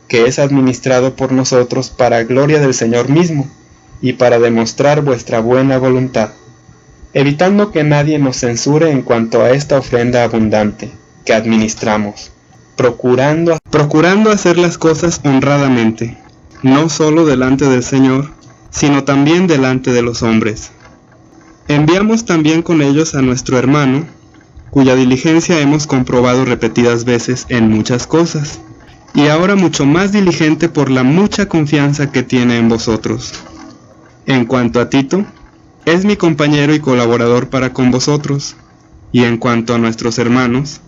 que es administrado por nosotros para gloria del Señor mismo, y para demostrar vuestra buena voluntad, evitando que nadie nos censure en cuanto a esta ofrenda abundante que administramos, procurando hacer las cosas honradamente, no solo delante del Señor, sino también delante de los hombres. Enviamos también con ellos a nuestro hermano, cuya diligencia hemos comprobado repetidas veces en muchas cosas, y ahora mucho más diligente por la mucha confianza que tiene en vosotros. En cuanto a Tito, es mi compañero y colaborador para con vosotros, y en cuanto a nuestros hermanos,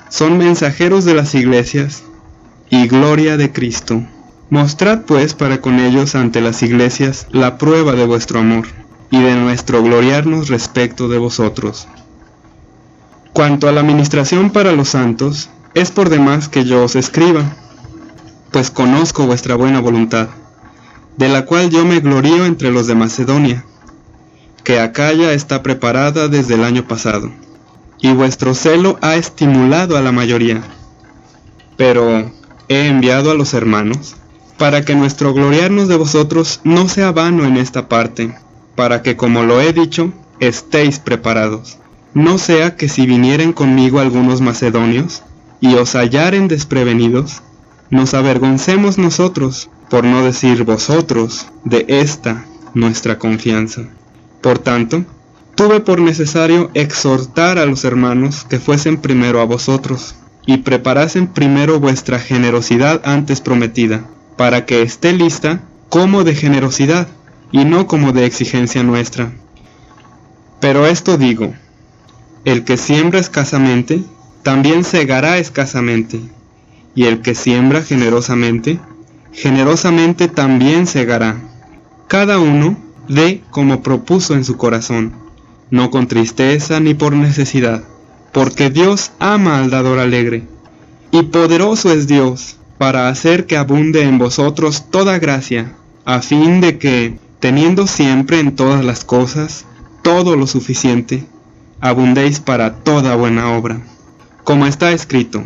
son mensajeros de las iglesias y gloria de Cristo. Mostrad pues para con ellos ante las iglesias la prueba de vuestro amor, y de nuestro gloriarnos respecto de vosotros. Cuanto a la ministración para los santos, es por demás que yo os escriba, pues conozco vuestra buena voluntad, de la cual yo me glorío entre los de Macedonia, que Acaya está preparada desde el año pasado, y vuestro celo ha estimulado a la mayoría. Pero he enviado a los hermanos, para que nuestro gloriarnos de vosotros no sea vano en esta parte, para que, como lo he dicho, estéis preparados. No sea que si vinieren conmigo algunos macedonios, y os hallaren desprevenidos, nos avergoncemos nosotros, por no decir vosotros, de esta nuestra confianza. Por tanto, tuve por necesario exhortar a los hermanos que fuesen primero a vosotros, y preparasen primero vuestra generosidad antes prometida, para que esté lista como de generosidad, y no como de exigencia nuestra. Pero esto digo, el que siembra escasamente, también segará escasamente, y el que siembra generosamente, generosamente también segará. Cada uno dé como propuso en su corazón, no con tristeza ni por necesidad, porque Dios ama al dador alegre, y poderoso es Dios para hacer que abunde en vosotros toda gracia, a fin de que, teniendo siempre en todas las cosas todo lo suficiente, abundéis para toda buena obra. Como está escrito,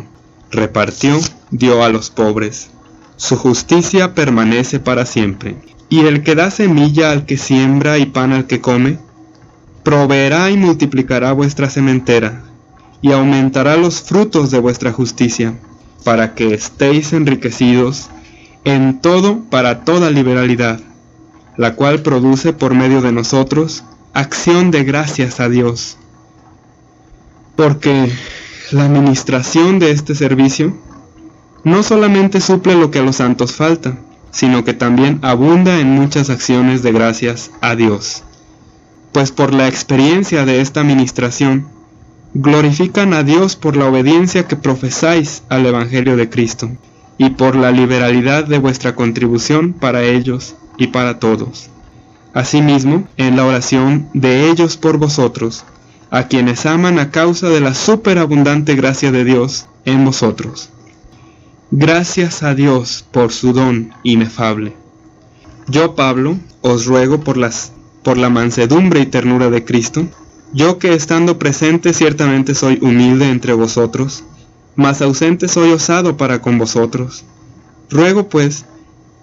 repartió, dio a los pobres. Su justicia permanece para siempre. Y el que da semilla al que siembra y pan al que come, proveerá y multiplicará vuestra sementera, y aumentará los frutos de vuestra justicia, para que estéis enriquecidos en todo para toda liberalidad, la cual produce por medio de nosotros acción de gracias a Dios. Porque la administración de este servicio no solamente suple lo que a los santos falta, sino que también abunda en muchas acciones de gracias a Dios. Pues por la experiencia de esta administración, glorifican a Dios por la obediencia que profesáis al Evangelio de Cristo, y por la liberalidad de vuestra contribución para ellos y para todos. Asimismo, en la oración de ellos por vosotros, a quienes aman a causa de la superabundante gracia de Dios en vosotros. Gracias a Dios por su don inefable. Yo, Pablo, os ruego por la mansedumbre y ternura de Cristo, yo que estando presente ciertamente soy humilde entre vosotros, mas ausente soy osado para con vosotros. Ruego pues,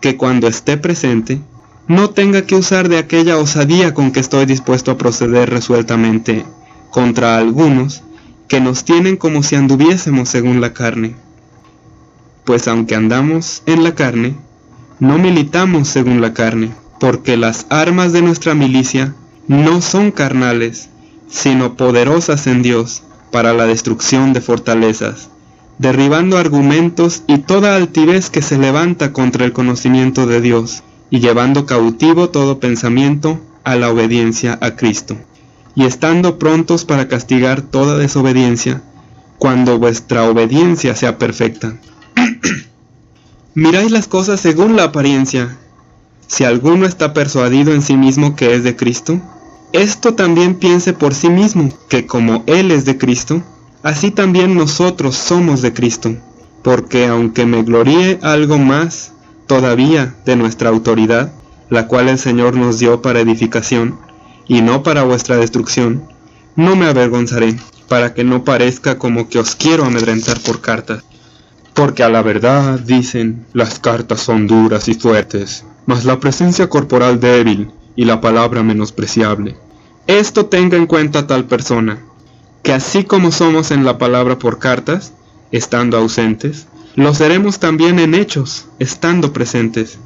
que cuando esté presente, no tenga que usar de aquella osadía con que estoy dispuesto a proceder resueltamente contra algunos que nos tienen como si anduviésemos según la carne. Pues aunque andamos en la carne, no militamos según la carne, porque las armas de nuestra milicia no son carnales, sino poderosas en Dios para la destrucción de fortalezas, derribando argumentos y toda altivez que se levanta contra el conocimiento de Dios, y llevando cautivo todo pensamiento a la obediencia a Cristo, y estando prontos para castigar toda desobediencia, cuando vuestra obediencia sea perfecta. Miráis las cosas según la apariencia. Si alguno está persuadido en sí mismo que es de Cristo, esto también piense por sí mismo, que como Él es de Cristo, así también nosotros somos de Cristo. Porque aunque me gloríe algo más todavía de nuestra autoridad, la cual el Señor nos dio para edificación, y no para vuestra destrucción, no me avergonzaré, para que no parezca como que os quiero amedrentar por cartas. Porque a la verdad, dicen, las cartas son duras y fuertes, mas la presencia corporal débil y la palabra menospreciable. Esto tenga en cuenta tal persona, que así como somos en la palabra por cartas, estando ausentes, lo seremos también en hechos, estando presentes,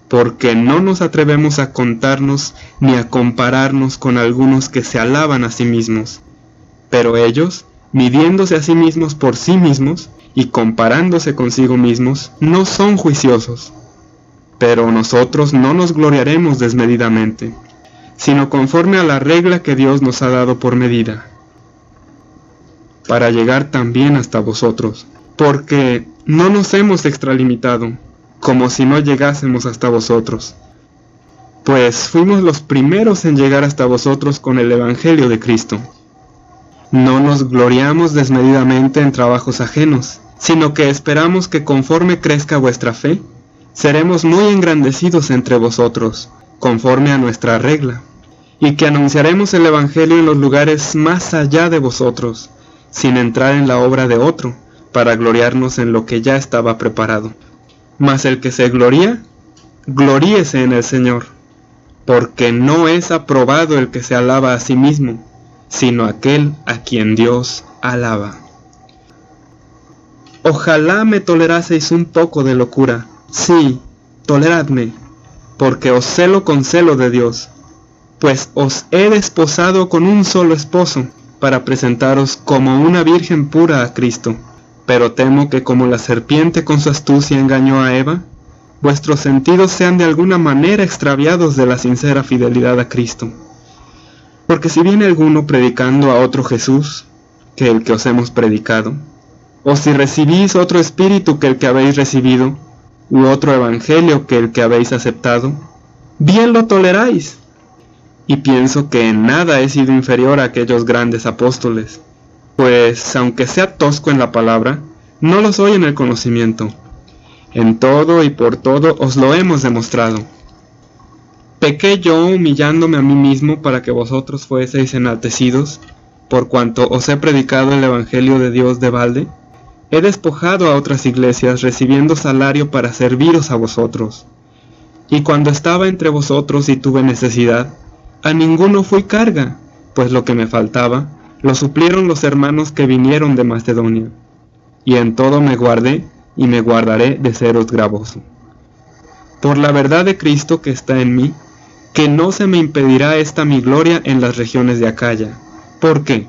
porque no nos atrevemos a contarnos ni a compararnos con algunos que se alaban a sí mismos. Pero ellos, midiéndose a sí mismos por sí mismos y comparándose consigo mismos, no son juiciosos. Pero nosotros no nos gloriaremos desmedidamente, sino conforme a la regla que Dios nos ha dado por medida, para llegar también hasta vosotros, porque no nos hemos extralimitado, como si no llegásemos hasta vosotros, pues fuimos los primeros en llegar hasta vosotros con el Evangelio de Cristo. No nos gloriamos desmedidamente en trabajos ajenos, sino que esperamos que conforme crezca vuestra fe, seremos muy engrandecidos entre vosotros, conforme a nuestra regla, y que anunciaremos el Evangelio en los lugares más allá de vosotros, sin entrar en la obra de otro, para gloriarnos en lo que ya estaba preparado. Mas el que se gloría, gloríese en el Señor, porque no es aprobado el que se alaba a sí mismo, sino aquel a quien Dios alaba. Ojalá me toleraseis un poco de locura. Sí, toleradme, porque os celo con celo de Dios, pues os he desposado con un solo esposo, para presentaros como una virgen pura a Cristo. Pero temo que como la serpiente con su astucia engañó a Eva, vuestros sentidos sean de alguna manera extraviados de la sincera fidelidad a Cristo. Porque si viene alguno predicando a otro Jesús que el que os hemos predicado, o si recibís otro espíritu que el que habéis recibido, u otro evangelio que el que habéis aceptado, bien lo toleráis. Y pienso que en nada he sido inferior a aquellos grandes apóstoles, pues aunque sea tosco en la palabra, no lo soy en el conocimiento. En todo y por todo os lo hemos demostrado. ¿Pequé yo humillándome a mí mismo para que vosotros fueseis enaltecidos, por cuanto os he predicado el Evangelio de Dios de balde? He despojado a otras iglesias recibiendo salario para serviros a vosotros. Y cuando estaba entre vosotros y tuve necesidad, a ninguno fui carga, pues lo que me faltaba, lo suplieron los hermanos que vinieron de Macedonia. Y en todo me guardé y me guardaré de seros gravoso. Por la verdad de Cristo que está en mí, que no se me impedirá esta mi gloria en las regiones de Acaya. ¿Por qué?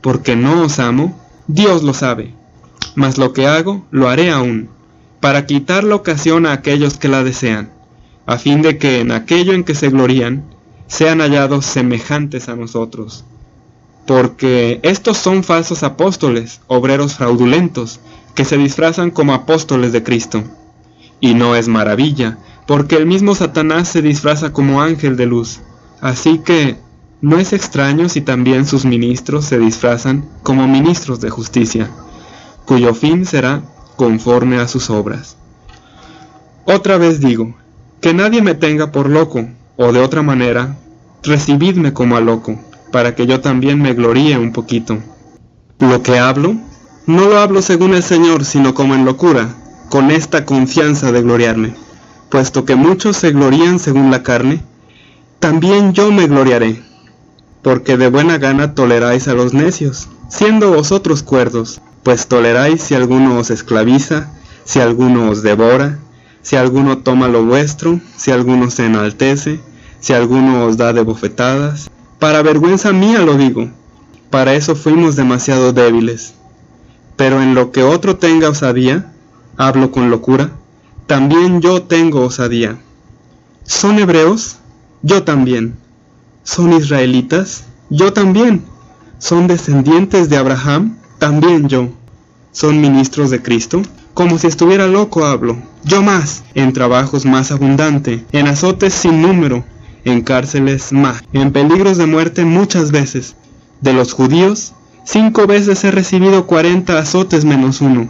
Porque no os amo, Dios lo sabe. Mas lo que hago, lo haré aún, para quitar la ocasión a aquellos que la desean, a fin de que en aquello en que se glorían, sean hallados semejantes a nosotros. Porque estos son falsos apóstoles, obreros fraudulentos, que se disfrazan como apóstoles de Cristo. Y no es maravilla, porque el mismo Satanás se disfraza como ángel de luz. Así que no es extraño si también sus ministros se disfrazan como ministros de justicia, cuyo fin será conforme a sus obras. Otra vez digo, que nadie me tenga por loco, o de otra manera, recibidme como a loco, para que yo también me gloríe un poquito. Lo que hablo, no lo hablo según el Señor, sino como en locura, con esta confianza de gloriarme. Puesto que muchos se glorían según la carne, también yo me gloriaré, porque de buena gana toleráis a los necios, siendo vosotros cuerdos, pues toleráis si alguno os esclaviza, si alguno os devora, si alguno toma lo vuestro, si alguno se enaltece, si alguno os da de bofetadas. Para vergüenza mía lo digo, para eso fuimos demasiado débiles. Pero en lo que otro tenga osadía, hablo con locura, también yo tengo osadía. ¿Son hebreos? Yo también. ¿Son israelitas? Yo también. ¿Son descendientes de Abraham? También yo. ¿Son ministros de Cristo? como si estuviera loco hablo, yo más, en trabajos más abundante, en azotes sin número, en cárceles más, en peligros de muerte muchas veces. De los judíos, 5 veces he recibido 40 azotes menos 1.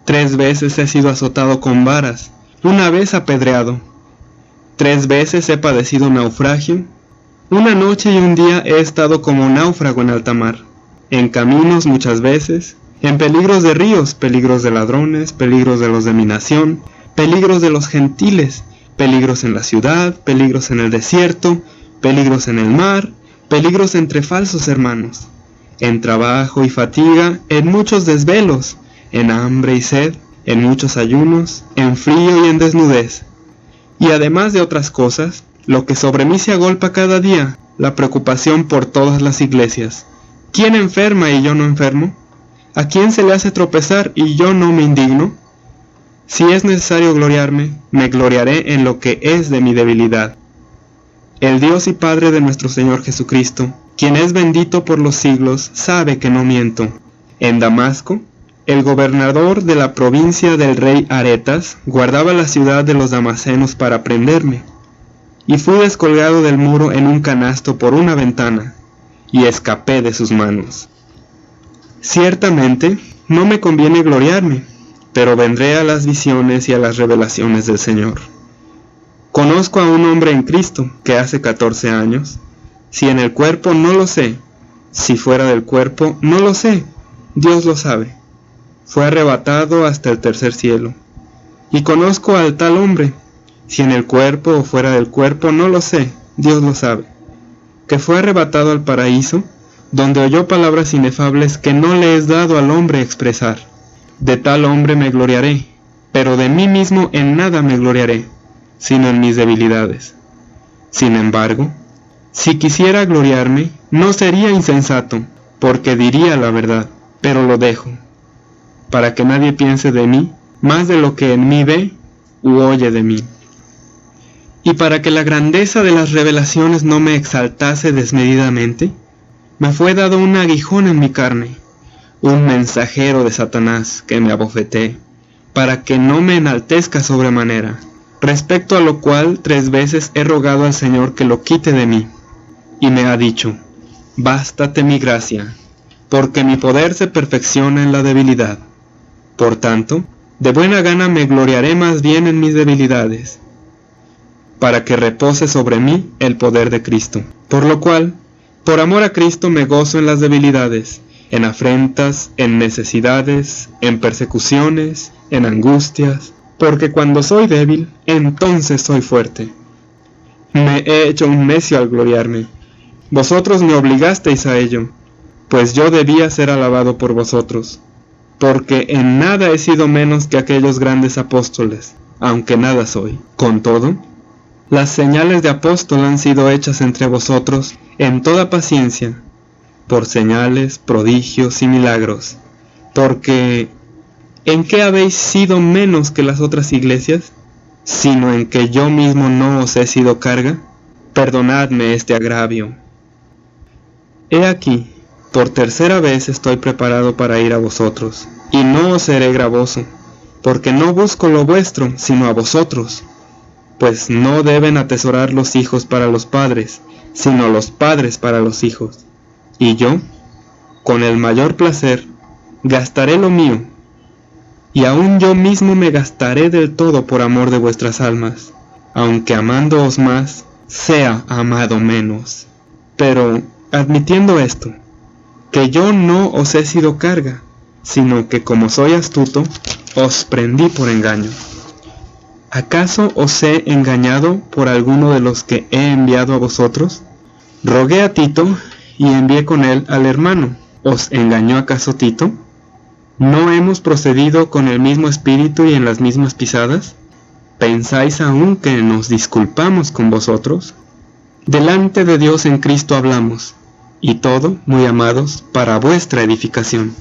3 veces he sido azotado con varas, 1 vez apedreado. 3 veces he padecido naufragio. 1 noche y 1 día he estado como náufrago en alta mar, en caminos muchas veces, en peligros de ríos, peligros de ladrones, peligros de los de mi nación, peligros de los gentiles, peligros en la ciudad, peligros en el desierto, peligros en el mar, peligros entre falsos hermanos, en trabajo y fatiga, en muchos desvelos, en hambre y sed, en muchos ayunos, en frío y en desnudez. Y además de otras cosas, lo que sobre mí se agolpa cada día, la preocupación por todas las iglesias. ¿Quién enferma y yo no enfermo? ¿A quién se le hace tropezar y yo no me indigno? Si es necesario gloriarme, me gloriaré en lo que es de mi debilidad. El Dios y Padre de nuestro Señor Jesucristo, quien es bendito por los siglos, sabe que no miento. En Damasco, el gobernador de la provincia del rey Aretas guardaba la ciudad de los damasenos para prenderme, y fui descolgado del muro en un canasto por una ventana, y escapé de sus manos. Ciertamente, no me conviene gloriarme, pero vendré a las visiones y a las revelaciones del Señor. Conozco a un hombre en Cristo que hace 14 años, si en el cuerpo no lo sé, si fuera del cuerpo no lo sé, Dios lo sabe. Fue arrebatado hasta el tercer cielo. Y conozco al tal hombre, si en el cuerpo o fuera del cuerpo no lo sé, Dios lo sabe, que fue arrebatado al paraíso, donde oyó palabras inefables que no le es dado al hombre expresar. De tal hombre me gloriaré, pero de mí mismo en nada me gloriaré, sino en mis debilidades. Sin embargo, si quisiera gloriarme, no sería insensato, porque diría la verdad, pero lo dejo, para que nadie piense de mí más de lo que en mí ve u oye de mí. Y para que la grandeza de las revelaciones no me exaltase desmedidamente, me fue dado un aguijón en mi carne, un mensajero de Satanás que me abofetee, para que no me enaltezca sobremanera, respecto a lo cual 3 veces he rogado al Señor que lo quite de mí. Y me ha dicho, bástate mi gracia, porque mi poder se perfecciona en la debilidad. Por tanto, de buena gana me gloriaré más bien en mis debilidades, para que repose sobre mí el poder de Cristo. Por lo cual, por amor a Cristo me gozo en las debilidades, en afrentas, en necesidades, en persecuciones, en angustias, porque cuando soy débil, entonces soy fuerte. Me he hecho un necio al gloriarme. Vosotros me obligasteis a ello, pues yo debía ser alabado por vosotros, porque en nada he sido menos que aquellos grandes apóstoles, aunque nada soy. Con todo, las señales de apóstol han sido hechas entre vosotros en toda paciencia, por señales, prodigios y milagros, porque ¿en qué habéis sido menos que las otras iglesias? Sino en que yo mismo no os he sido carga. Perdonadme este agravio. He aquí, por 3ª vez estoy preparado para ir a vosotros, y no os seré gravoso, porque no busco lo vuestro, sino a vosotros. Pues no deben atesorar los hijos para los padres, sino los padres para los hijos. Y yo, con el mayor placer, gastaré lo mío, y aun yo mismo me gastaré del todo por amor de vuestras almas, aunque amándoos más, sea amado menos. Pero, admitiendo esto, que yo no os he sido carga, sino que como soy astuto, os prendí por engaño. ¿Acaso os he engañado por alguno de los que he enviado a vosotros? Rogué a Tito y envié con él al hermano. ¿Os engañó acaso Tito? ¿No hemos procedido con el mismo espíritu y en las mismas pisadas? ¿Pensáis aún que nos disculpamos con vosotros? Delante de Dios en Cristo hablamos, y todo, muy amados, para vuestra edificación.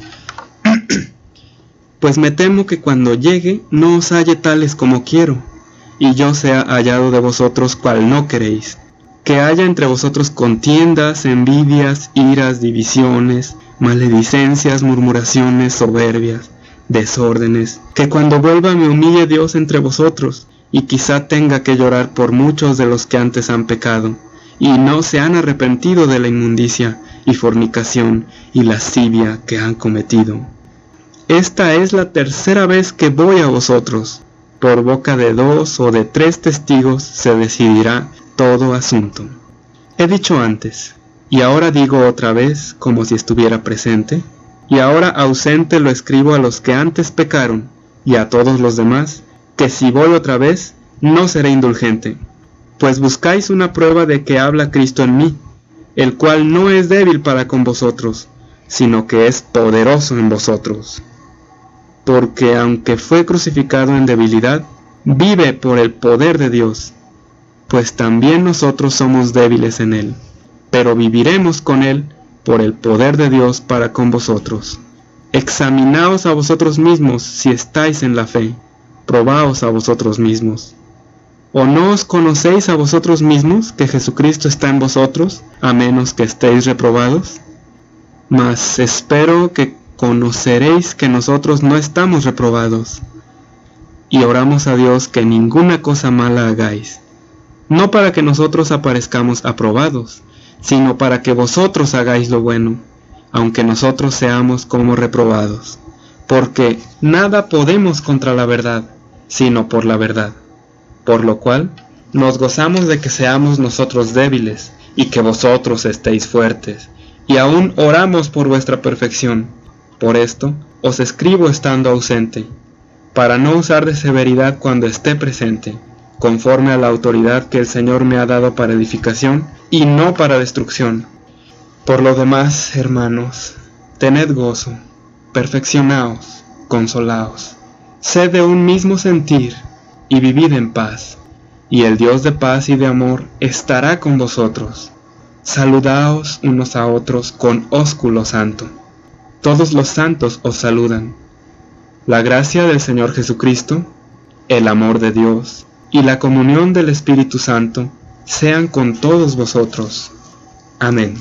Pues me temo que cuando llegue no os halle tales como quiero, y yo sea hallado de vosotros cual no queréis, que haya entre vosotros contiendas, envidias, iras, divisiones, maledicencias, murmuraciones, soberbias, desórdenes, que cuando vuelva me humille Dios entre vosotros, y quizá tenga que llorar por muchos de los que antes han pecado, y no se han arrepentido de la inmundicia y fornicación y lascivia que han cometido. Esta es la tercera vez que voy a vosotros. Por boca de 2 o de 3 testigos se decidirá todo asunto. He dicho antes, y ahora digo otra vez como si estuviera presente, y ahora ausente lo escribo a los que antes pecaron, y a todos los demás, que si voy otra vez, no seré indulgente. Pues buscáis una prueba de que habla Cristo en mí, el cual no es débil para con vosotros, sino que es poderoso en vosotros. Porque aunque fue crucificado en debilidad, vive por el poder de Dios, pues también nosotros somos débiles en él, pero viviremos con él por el poder de Dios para con vosotros. Examinaos a vosotros mismos si estáis en la fe, probaos a vosotros mismos. ¿O no os conocéis a vosotros mismos que Jesucristo está en vosotros, a menos que estéis reprobados? Mas espero que conoceréis que nosotros no estamos reprobados, y oramos a Dios que ninguna cosa mala hagáis, no para que nosotros aparezcamos aprobados, sino para que vosotros hagáis lo bueno, aunque nosotros seamos como reprobados, porque nada podemos contra la verdad, sino por la verdad. Por lo cual, nos gozamos de que seamos nosotros débiles, y que vosotros estéis fuertes, y aún oramos por vuestra perfección. Por esto, os escribo estando ausente, para no usar de severidad cuando esté presente, conforme a la autoridad que el Señor me ha dado para edificación, y no para destrucción. Por lo demás, hermanos, tened gozo, perfeccionaos, consolaos, sed de un mismo sentir, y vivid en paz, y el Dios de paz y de amor estará con vosotros. Saludaos unos a otros con ósculo santo. Todos los santos os saludan. La gracia del Señor Jesucristo, el amor de Dios y la comunión del Espíritu Santo sean con todos vosotros. Amén.